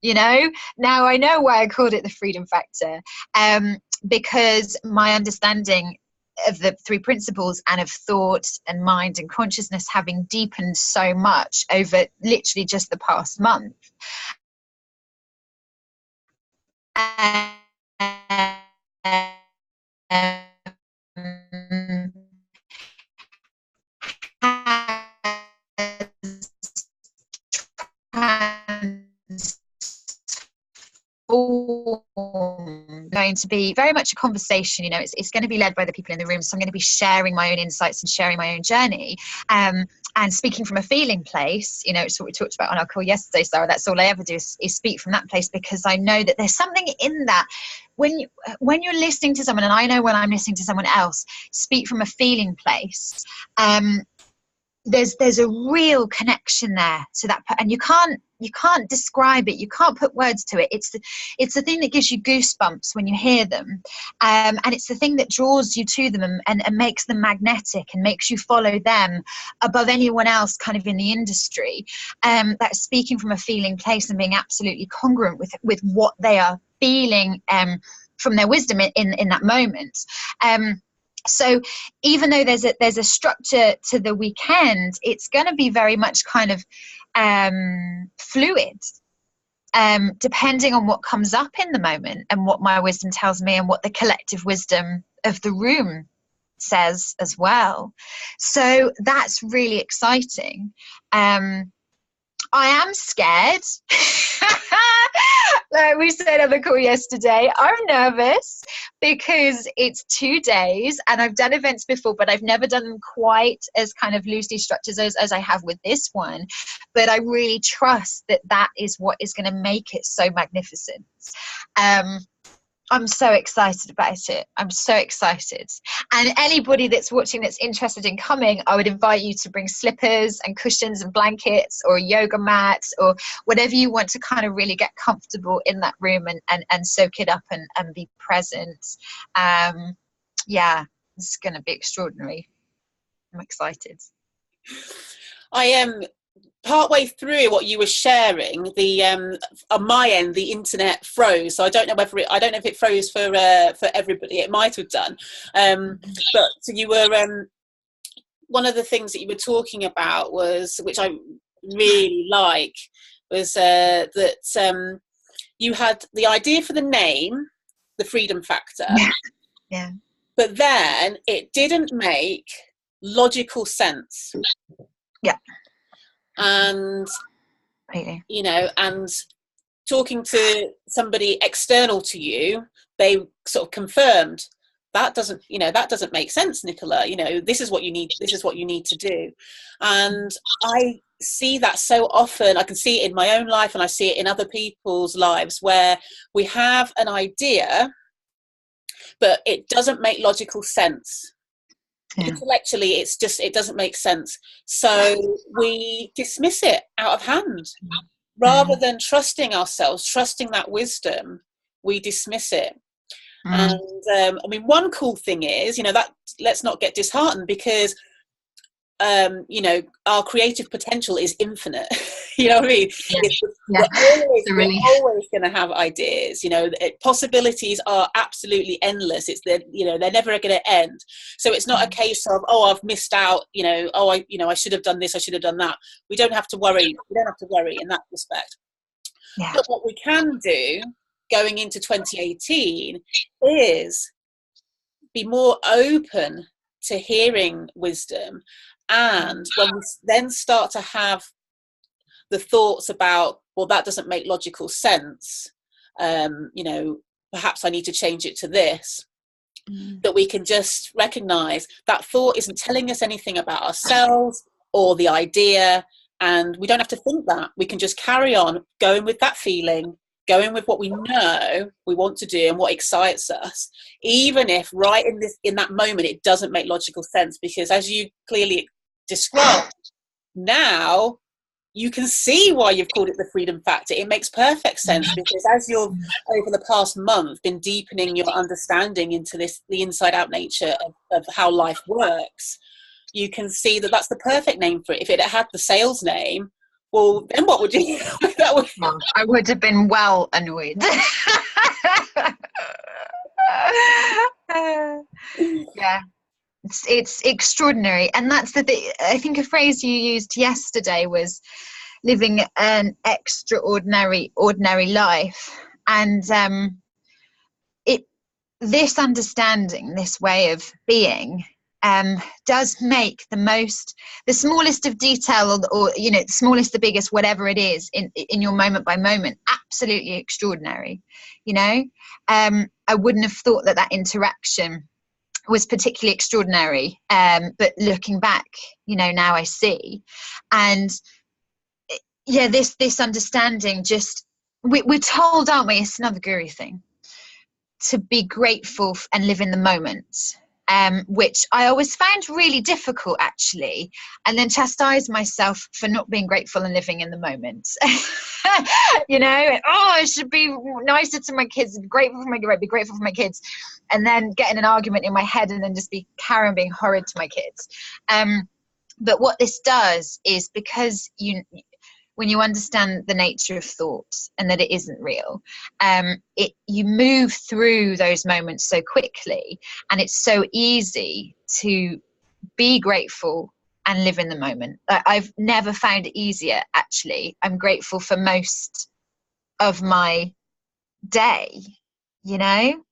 Now I know why I called it the Freedom Factor, because my understanding of the 3 principles and of thought and mind and consciousness having deepened so much over literally just the past month. Going going to be very much a conversation. You know, it's going to be led by the people in the room. So I'm going to be sharing my own insights and sharing my own journey. And speaking from a feeling place, you know, it's what we talked about on our call yesterday, Sarah. That's all I ever do is speak from that place, because I know that there's something in that when you're listening to someone, and I know when I'm listening to someone else speak from a feeling place, there's a real connection there to that, and you can't describe it, you can't put words to it. It's the thing that gives you goosebumps when you hear them, and it's the thing that draws you to them and makes them magnetic and makes you follow them above anyone else kind of in the industry. That's speaking from a feeling place and being absolutely congruent with what they are feeling from their wisdom in that moment. So even though there's a structure to the weekend, it's going to be very much kind of fluid, depending on what comes up in the moment and what my wisdom tells me and what the collective wisdom of the room says as well. So that's really exciting. I am scared. Like we said on the call yesterday, I'm nervous because it's 2 days and I've done events before, but I've never done them quite as kind of loosely structured as I have with this one. But I really trust that that is what is going to make it so magnificent. I'm so excited about it. I'm so excited. And anybody that's watching that's interested in coming, I would invite you to bring slippers and cushions and blankets or a yoga mat or whatever you want to kind of really get comfortable in that room and soak it up and be present. Yeah, it's going to be extraordinary. I'm excited. I am partway through what you were sharing. On my end, the internet froze, so I don't know if it froze for everybody. It might have done, but so you were one of the things that you were talking about was, which I really like, was that you had the idea for the name, the Freedom Factor, yeah, but then it didn't make logical sense. Yeah. And really, you know, and talking to somebody external to you, they sort of confirmed that doesn't make sense, Nicola. You know, this is what you need to do. And I see that so often. I can see it in my own life and I see it in other people's lives, where we have an idea but it doesn't make logical sense. Yeah. Intellectually, it doesn't make sense. So we dismiss it out of hand. Rather than trusting ourselves, trusting that wisdom, we dismiss it. And I mean, one cool thing is, you know, that let's not get disheartened, because you know, our creative potential is infinite. You know what I mean? Yeah. We're always going to have ideas. You know, possibilities are absolutely endless. They're never going to end. So it's not a case of, oh, I've missed out. You know, I should have done this. I should have done that. We don't have to worry. We don't have to worry in that respect. Yeah. But what we can do going into 2018 is be more open to hearing wisdom. And when we then start to have the thoughts about, well, that doesn't make logical sense, you know, perhaps I need to change it to this, that we can just recognize that thought isn't telling us anything about ourselves or the idea, and we don't have to think that. We can just carry on going with that feeling, going with what we know we want to do and what excites us, even if right in that moment it doesn't make logical sense, because as you clearly described, now you can see why you've called it the Freedom Factor. It makes perfect sense, because as you've over the past month been deepening your understanding into the inside out nature of how life works, you can see that that's the perfect name for it. If it had the sales name, well, then what would you I would have been well annoyed. Yeah. It's extraordinary. And that's the thing. I think a phrase you used yesterday was living an ordinary life. And this understanding, this way of being, does make the smallest of detail, or you know, the smallest, the biggest, whatever it is in your moment by moment, absolutely extraordinary, you know. I wouldn't have thought that that interaction was particularly extraordinary. But looking back, you know, now I see. And yeah, this understanding, just, we're told, aren't we? It's another guru thing, to be grateful and live in the moment. Which I always found really difficult, actually, and then chastise myself for not being grateful and living in the moment. You know, I should be nicer to my kids, be grateful for my kids, and then get in an argument in my head and then just be Karen being horrid to my kids. But what this does is, because when you understand the nature of thought and that it isn't real, you move through those moments so quickly, and it's so easy to be grateful and live in the moment. I've never found it easier, actually. I'm grateful for most of my day, you know,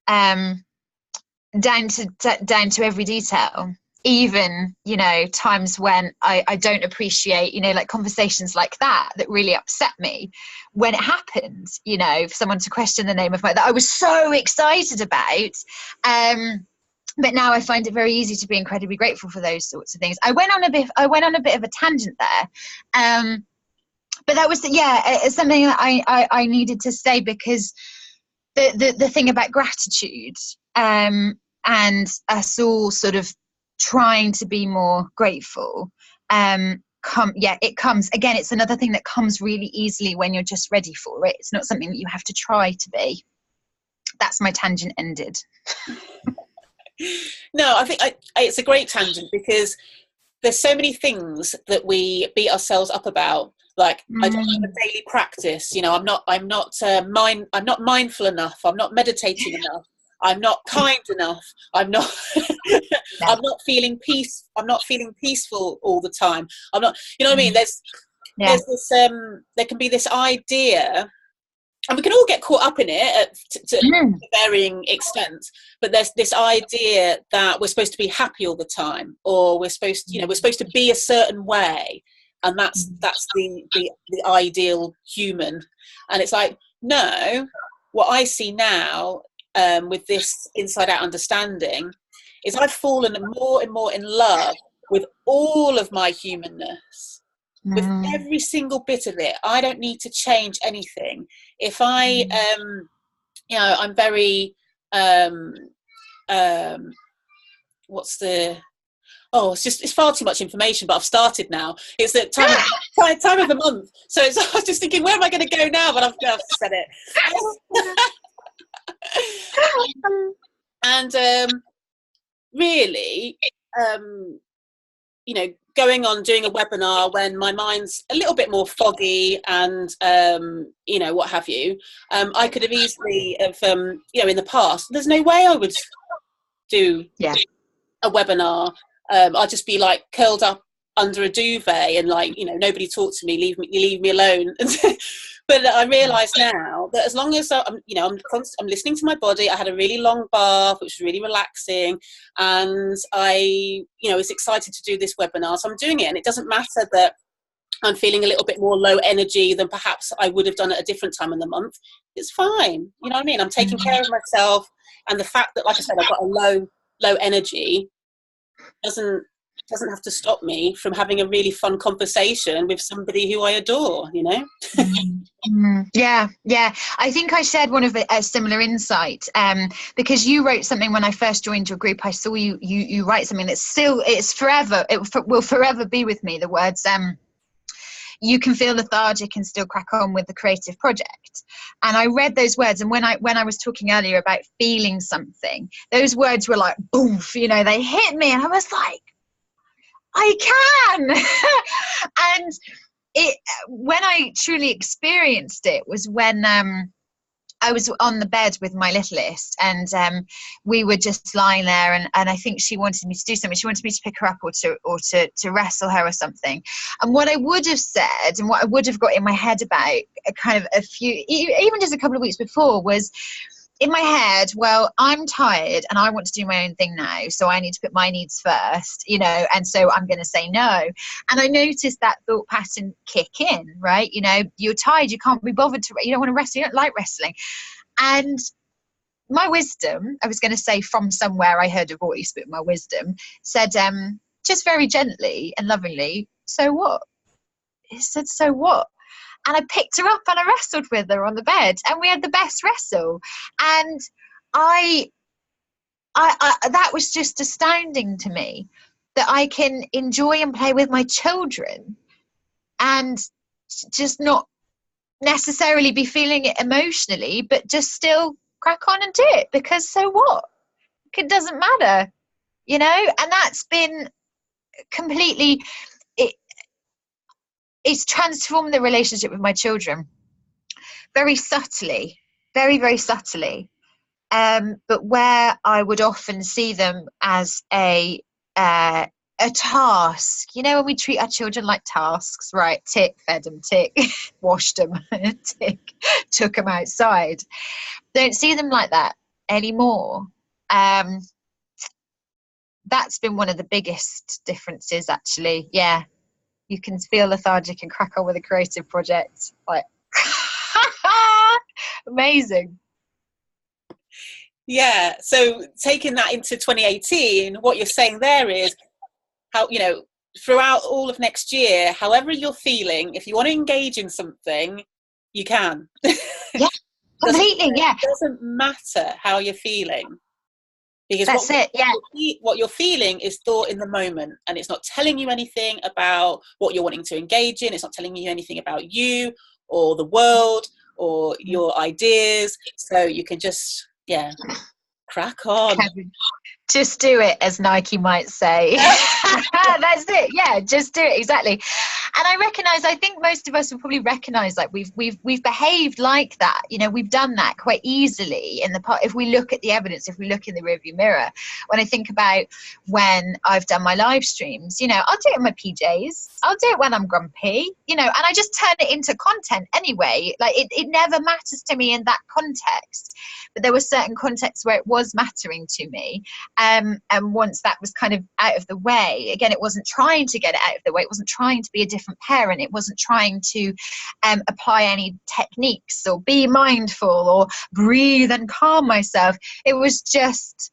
down to every detail. Even, you know, times when I don't appreciate, you know, like conversations like that really upset me when it happened, you know, for someone to question the name of that I was so excited about. But now I find it very easy to be incredibly grateful for those sorts of things. I went on a bit of a tangent there. But that was, it's something that I needed to say, because the thing about gratitude, and us all sort of trying to be more grateful, it comes again, it's another thing that comes really easily when you're just ready for it. It's not something that you have to try to be. That's my tangent ended. No, I think it's a great tangent, because there's so many things that we beat ourselves up about. Like, I don't have a daily practice, you know, I'm not mindful enough, I'm not meditating enough, I'm not kind enough, I'm not I'm not feeling peaceful all the time, I'm not, you know what I mean? There's this there can be this idea, and we can all get caught up in it to varying extents, but there's this idea that we're supposed to be happy all the time, or we're supposed to be a certain way, and that's the ideal human. And it's like, no, what I see now, with this inside out understanding, is I've fallen more and more in love with all of my humanness, with every single bit of it. I don't need to change anything. If I I'm very it's far too much information, but I've started now. It's the time of the month, so I was just thinking, where am I going to go now? But I've said it. And really, you know, going on doing a webinar when my mind's a little bit more foggy and you know, what have you, I could have easily you know, in the past, there's no way I would do a webinar. I'd just be like curled up under a duvet and, like, you know, nobody talk to me, leave me alone. But I realise now that as long as I'm listening to my body. I had a really long bath, which was really relaxing, and I, you know, was excited to do this webinar, so I'm doing it. And it doesn't matter that I'm feeling a little bit more low energy than perhaps I would have done at a different time in the month. It's fine, you know what I mean? I'm taking care of myself, and the fact that, like I said, I've got a low energy doesn't have to stop me from having a really fun conversation with somebody who I adore, you know? Yeah. I think I shared one of a similar insight, because you wrote something when I first joined your group. I saw you write something that's will forever be with me. The words, you can feel lethargic and still crack on with the creative project. And I read those words, and when I was talking earlier about feeling something, those words were like, boof, you know, they hit me, and I was like, I can. And when I truly experienced it was when I was on the bed with my littlest, and we were just lying there, and I think she wanted me to do something. She wanted me to pick her up or to wrestle her or something. And what I would have said, and what I would have got in my head about even just a couple of weeks before, was in my head, well, I'm tired and I want to do my own thing now, so I need to put my needs first, you know, and so I'm going to say no. And I noticed that thought pattern kick in, right? You know, you're tired, you can't be bothered you don't want to wrestle, you don't like wrestling. And my wisdom, I was going to say from somewhere I heard a voice, but my wisdom said, just very gently and lovingly, so what? It said, so what? And I picked her up and I wrestled with her on the bed, and we had the best wrestle. And I that was just astounding to me, that I can enjoy and play with my children and just not necessarily be feeling it emotionally, but just still crack on and do it, because so what? It doesn't matter, you know. And that's been completely, it's transformed the relationship with my children very subtly, very, very subtly. But where I would often see them as a task, you know, when we treat our children like tasks, right? Tick, fed them, tick, washed them, tick, took them outside. Don't see them like that anymore. That's been one of the biggest differences, actually. Yeah, you can feel lethargic and crack on with a creative project. Like, amazing. Yeah, so taking that into 2018, what you're saying there is how, you know, throughout all of next year, however you're feeling, if you want to engage in something, you can. Yeah, completely. Yeah, it doesn't matter how you're feeling, because that's it. Yeah, what you're feeling is thought in the moment, and it's not telling you anything about what you're wanting to engage in. It's not telling you anything about you or the world or your ideas. So you can just, yeah, crack on. Just do it, as Nike might say. That's it. Yeah, just do it. Exactly. And I think most of us will probably recognize, like, we've behaved like that. You know, we've done that quite easily in the part. If we look at the evidence, if we look in the rearview mirror, when I think about when I've done my live streams, you know, I'll do it in my PJs. I'll do it when I'm grumpy, you know, and I just turn it into content anyway. Like, it never matters to me in that context. But there were certain contexts where it was mattering to me. And once that was kind of out of the way, again, it wasn't trying to get it out of the way. It wasn't trying to be a different parent. It wasn't trying to apply any techniques or be mindful or breathe and calm myself. It was just,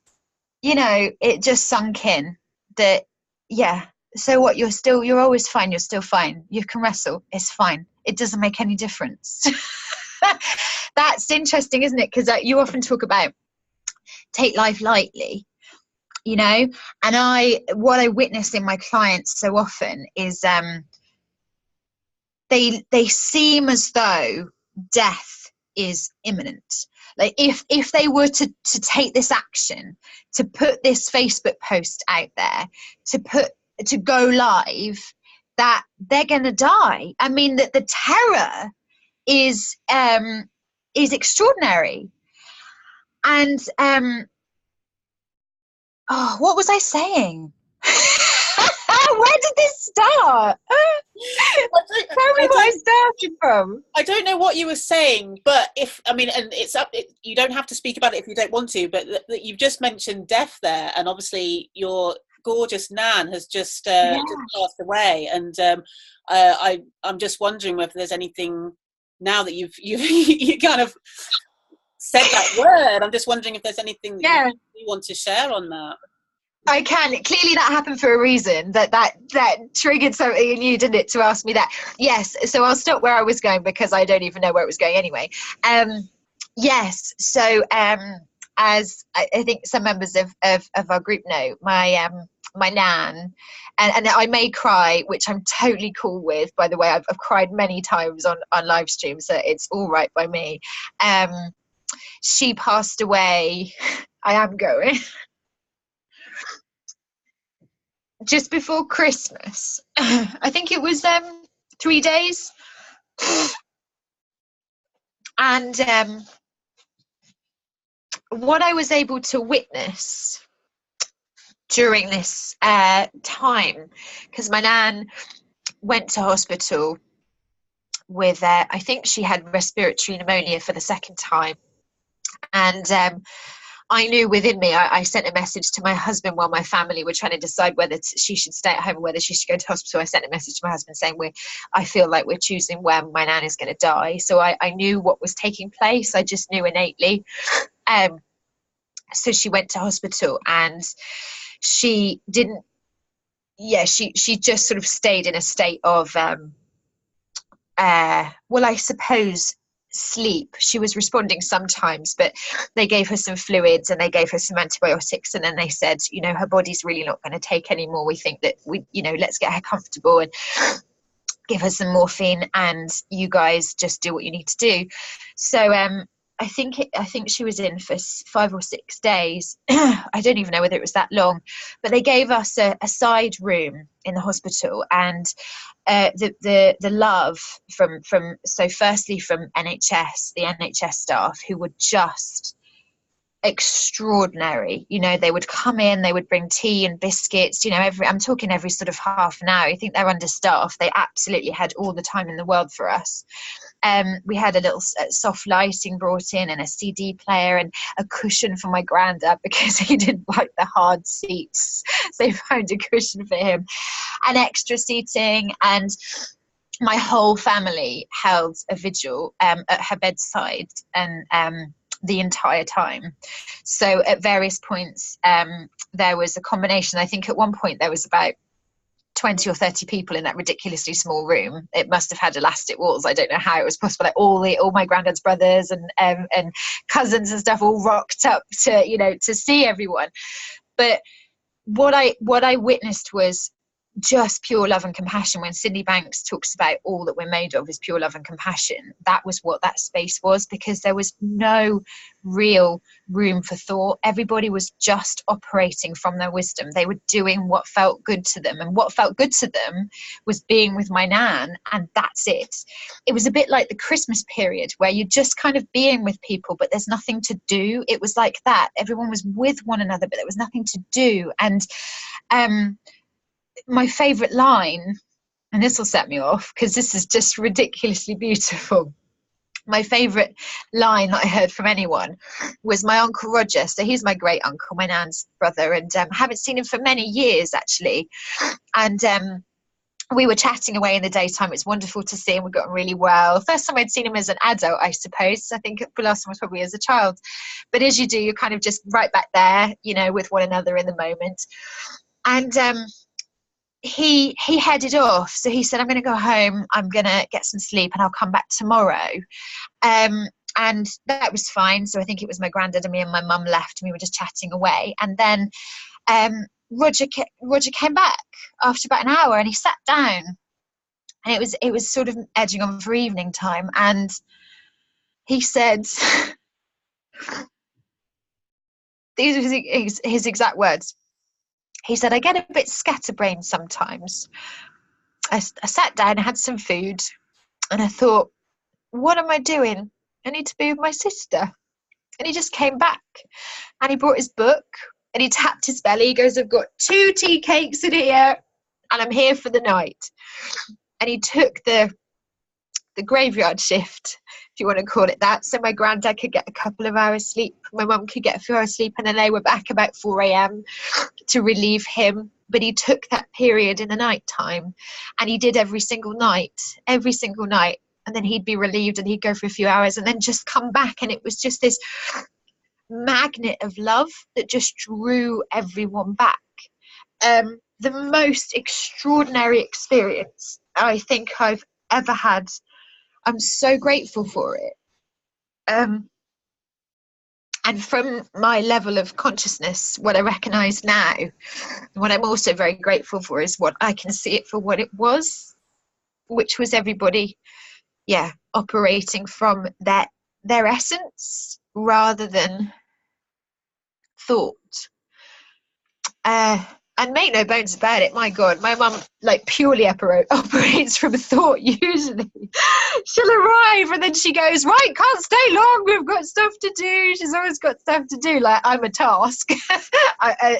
you know, it just sunk in that, yeah, so what, you're always fine. You're still fine. You can wrestle. It's fine. It doesn't make any difference. That's interesting, isn't it? Because you often talk about take life lightly, you know, and what I witness in my clients so often is they seem as though death is imminent. Like, if they were to take this action, to put this Facebook post out there, to go live, that they're gonna die. I mean, that the terror is extraordinary. And what was I saying? Where did this start? Tell me what I started from. I don't know what you were saying, but and it's up. You don't have to speak about it if you don't want to. But you've just mentioned death there, and obviously your gorgeous Nan has just passed away, and I'm just wondering whether there's anything now that you've you kind of said that word. I'm just wondering if there's anything that you want to share on that. I can. Clearly that happened for a reason. That triggered something in you, didn't it, to ask me that? Yes. So I'll stop where I was going, because I don't even know where it was going anyway. Yes. So as I think some members of our group know, my Nan, and I may cry, which I'm totally cool with, by the way. I've cried many times on live streams, so it's all right by me. She passed away. I am going. Just before Christmas. I think it was 3 days. And what I was able to witness during this time, because my Nan went to hospital with, I think she had respiratory pneumonia for the second time. And I knew within me, I sent a message to my husband while my family were trying to decide whether she should stay at home or whether she should go to hospital. I sent a message to my husband saying, I feel like we're choosing when my Nan is going to die. So I knew what was taking place. I just knew innately. So she went to hospital, and she didn't, she just sort of stayed in a state of, well, I suppose sleep. She was responding sometimes, but they gave her some fluids and they gave her some antibiotics, and then they said, you know, her body's really not going to take any more. We think that let's get her comfortable and give her some morphine, and you guys just do what you need to do. So I think she was in for 5 or 6 days. I don't even know whether it was that long, but they gave us a side room in the hospital, and the love from firstly from NHS, the NHS staff, who were just extraordinary. You know, they would come in, they would bring tea and biscuits, you know, I'm talking every sort of half an hour. I think they're understaffed. They absolutely had all the time in the world for us. We had a little soft lighting brought in, and a CD player, and a cushion for my granddad because he didn't like the hard seats, so they found a cushion for him, and extra seating. And my whole family held a vigil at her bedside, and the entire time. So at various points there was a combination. I think at one point there was about 20 or 30 people in that ridiculously small room. It must have had elastic walls. I don't know how it was possible. Like all my granddad's brothers and cousins and stuff all rocked up to see everyone. But what I witnessed was just pure love and compassion. When Sydney Banks talks about all that we're made of is pure love and compassion, that was what that space was, because there was no real room for thought. Everybody was just operating from their wisdom. They were doing what felt good to them, and what felt good to them was being with my nan, and that's it. It was a bit like the Christmas period where you're just kind of being with people, but there's nothing to do. It was like that. Everyone was with one another, but there was nothing to do. And my favorite line, and this will set me off because this is just ridiculously beautiful. My favorite line that I heard from anyone was my Uncle Roger. So he's my great uncle, my nan's brother, and I haven't seen him for many years actually. And we were chatting away in the daytime. It's wonderful to see him. We got on really well. First time I'd seen him as an adult, I suppose. I think the last time was probably as a child. But as you do, you're kind of just right back there, with one another in the moment. And he headed off. So he said, I'm going to go home, I'm going to get some sleep, and I'll come back tomorrow. And that was fine. So I think it was my granddad and me and my mum left, and we were just chatting away. And then Roger came back after about an hour, and he sat down, and it was sort of edging on for evening time, and he said, these were his exact words. He said, I get a bit scatterbrained sometimes. I sat down, I had some food, and I thought, what am I doing? I need to be with my sister. And he just came back, and he brought his book, and he tapped his belly. He goes, I've got 2 tea cakes in here, and I'm here for the night. And he took the graveyard shift, if you want to call it that. So my granddad could get a couple of hours sleep, my mum could get a few hours sleep, and then they were back about 4 a.m. to relieve him. But he took that period in the night time, and he did every single night, and then he'd be relieved, and he'd go for a few hours and then just come back. And it was just this magnet of love that just drew everyone back. The most extraordinary experience I think I've ever had. I'm so grateful for it. And from my level of consciousness, what I recognise now, what I'm also very grateful for is what I can see it for what it was, which was everybody, operating from their essence rather than thought. And make no bones about it, my God, my mum purely operates from thought usually. She'll arrive and then she goes, right, can't stay long, we've got stuff to do. She's always got stuff to do. I'm a task.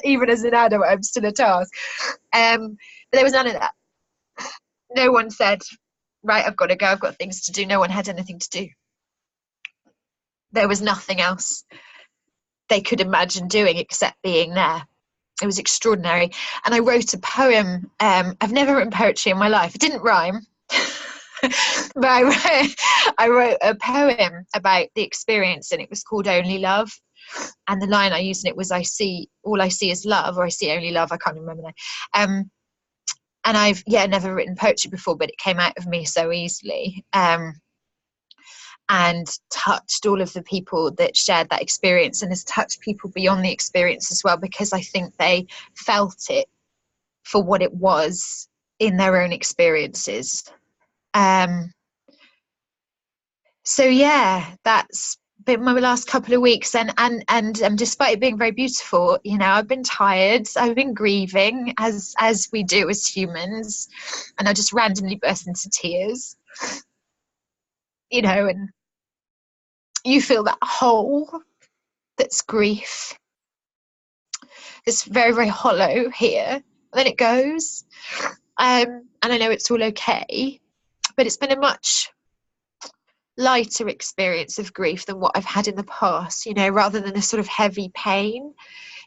Even as an adult, I'm still a task. But there was none of that. No one said, right, I've got to go, I've got things to do. No one had anything to do. There was nothing else they could imagine doing except being there. It was extraordinary. And I wrote a poem. I've never written poetry in my life. It didn't rhyme. But I wrote a poem about the experience, and it was called Only Love. And the line I used in it was, all I see is love, or I see only love. I can't remember now. And I've never written poetry before, but it came out of me so easily, and touched all of the people that shared that experience, and has touched people beyond the experience as well, because I think they felt it for what it was in their own experiences. So yeah, that's been my last couple of weeks, and despite it being very beautiful, you know, I've been tired, I've been grieving, as we do as humans, and I just randomly burst into tears, you know, and you feel that hole that's grief. It's very, very hollow here, and then it goes, and I know it's all okay, but it's been a much lighter experience of grief than what I've had in the past, you know, rather than a sort of heavy pain.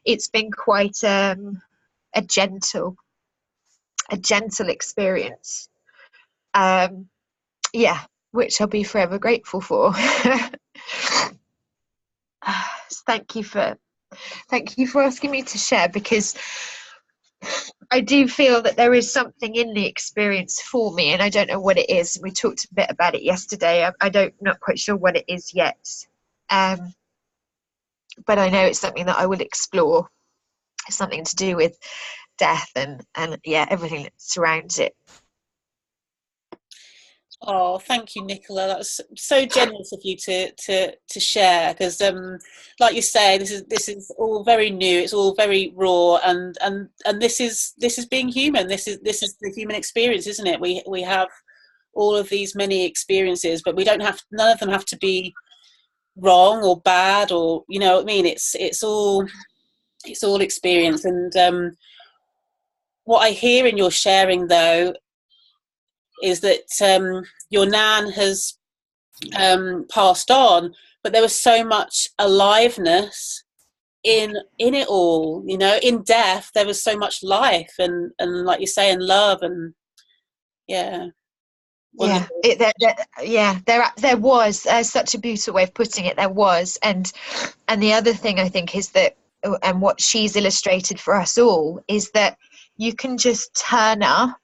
It's been quite a gentle experience, which I'll be forever grateful for. Thank you for asking me to share, because I do feel that there is something in the experience for me, and I don't know what it is. We talked a bit about it yesterday. Not quite sure what it is yet, but I know it's something that I will explore. It's something to do with death and everything that surrounds it. Oh, thank you, Nicola. That was so generous of you to share, because like you say, this is all very new. It's all very raw, and this is being human. This is the human experience, isn't it? We have all of these many experiences, but none of them have to be wrong or bad, or, you know what I mean. It's all experience. And what I hear in your sharing, though, is that your nan has passed on, but there was so much aliveness in it all, you know. In death there was so much life, and like you say, and love, and there was such a beautiful way of putting it. There was, and the other thing I think is that, and what she's illustrated for us all, is that you can just turn up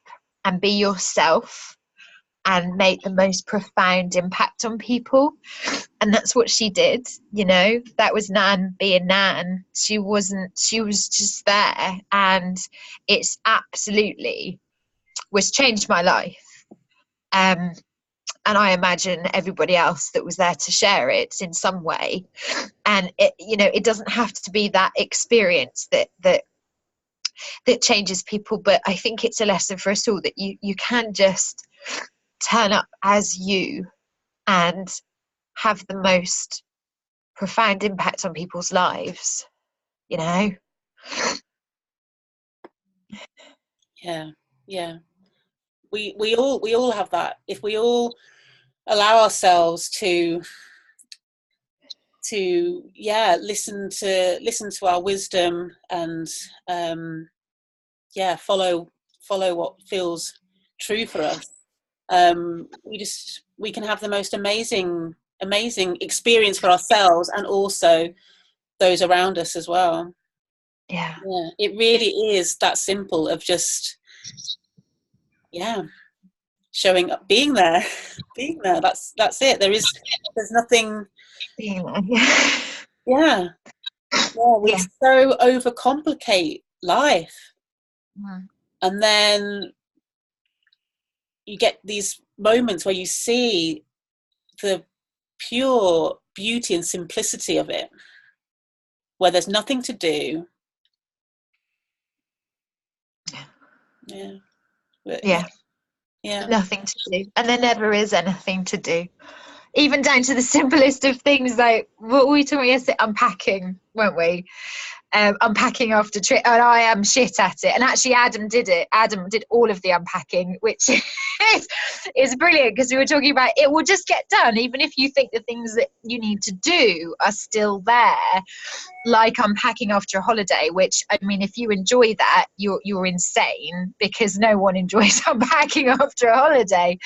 and be yourself and make the most profound impact on people. And that's what she did, you know. That was Nan being Nan. She was just there, and it's absolutely changed my life. And I imagine everybody else that was there to share it in some way. And it, you know, it doesn't have to be that experience that changes people, but I think it's a lesson for us all that you can just turn up as you and have the most profound impact on people's lives, you know. We all have that, if we all allow ourselves to listen to our wisdom, and follow what feels true for us. We can have the most amazing experience for ourselves, and also those around us as well. It really is that simple, of just showing up, being there. That's it. There's nothing Being there. We so overcomplicate life. And then you get these moments where you see the pure beauty and simplicity of it, where there's nothing to do. Nothing to do, and there never is anything to do, even down to the simplest of things. Like, what were we talking about yesterday? Unpacking, weren't we? Unpacking after trip, and I am shit at it. And actually, Adam did it. Adam did all of the unpacking, which is brilliant, because we were talking about it will just get done, even if you think the things that you need to do are still there, like unpacking after a holiday. Which, I mean, if you enjoy that, you're insane, because no one enjoys unpacking after a holiday.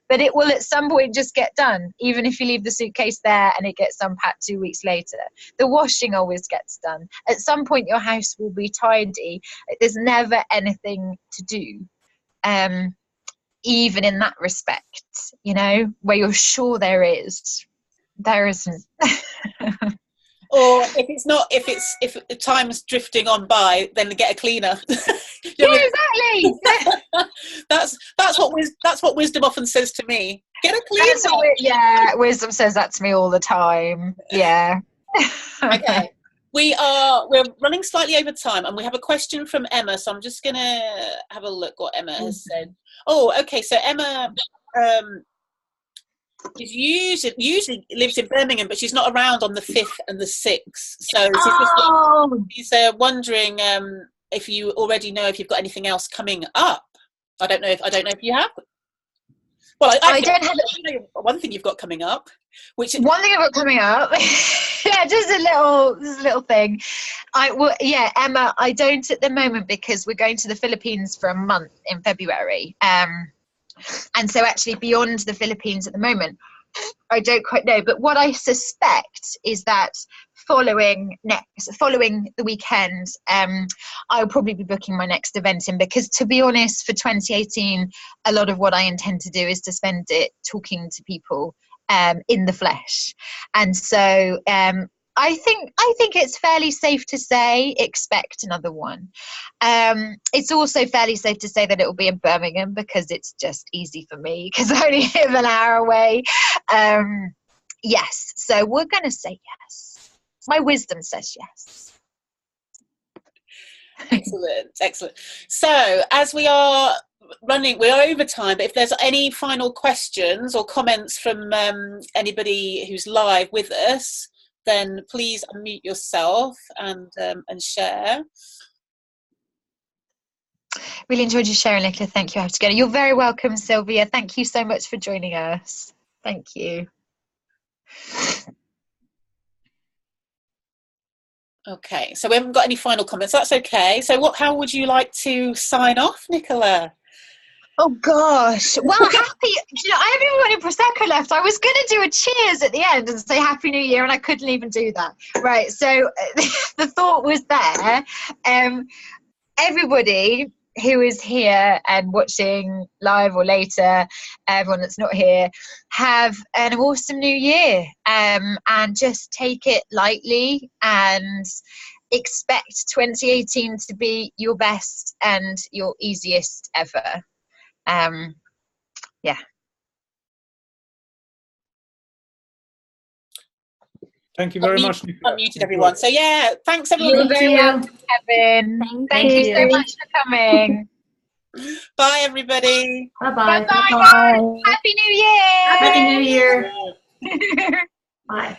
but it will at some point just get done, even if you leave the suitcase there and it gets unpacked 2 weeks later. The washing always gets done. At some point your house will be tidy. There's never anything to do, even in that respect, you know, where you're sure there isn't. Or if time's drifting on by, then get a cleaner. Yeah, exactly. That's what wisdom often says to me. Get a cleaner. Wisdom says that to me all the time. Yeah. Okay. We're running slightly over time, and we have a question from Emma, so I'm just gonna have a look what Emma has said. Oh, okay. So Emma usually lives in Birmingham, but she's not around on the 5th and the 6th. So she's wondering if you already know if you've got anything else coming up. I don't know if you have. Well, I don't have one thing you've got coming up. One thing I've got coming up. Yeah, just a little thing. Emma, I don't at the moment because we're going to the Philippines for a month in February. And so actually beyond the Philippines at the moment, I don't quite know. But what I suspect is that following the weekend, I'll probably be booking my next event in, because to be honest, for 2018, a lot of what I intend to do is to spend it talking to people in the flesh. And so I think it's fairly safe to say expect another one. It's also fairly safe to say that it will be in Birmingham, because it's just easy for me, because I only live an hour away. Yes, so we're going to say yes. My wisdom says yes. Excellent. So as we are over time, but if there's any final questions or comments from anybody who's live with us, then please unmute yourself and share. Really enjoyed you sharing, Nicola. Thank you. I have to go. You're very welcome, Sylvia. Thank you so much for joining us. Thank you. Okay, so we haven't got any final comments. That's okay. So how would you like to sign off, Nicola? Oh gosh, well, I haven't even got any Prosecco left. I was going to do a cheers at the end and say Happy New Year, and I couldn't even do that. Right, so the thought was there. Everybody who is here and watching live or later, everyone that's not here, have an awesome new year, and just take it lightly and expect 2018 to be your best and your easiest ever. Yeah. Thank you very much. Unmuted everyone. So yeah, thanks everyone. You're very welcome, Kevin. Thank you so much for coming. Bye everybody. Bye-bye. Bye. Happy New Year. Happy New Year. Bye.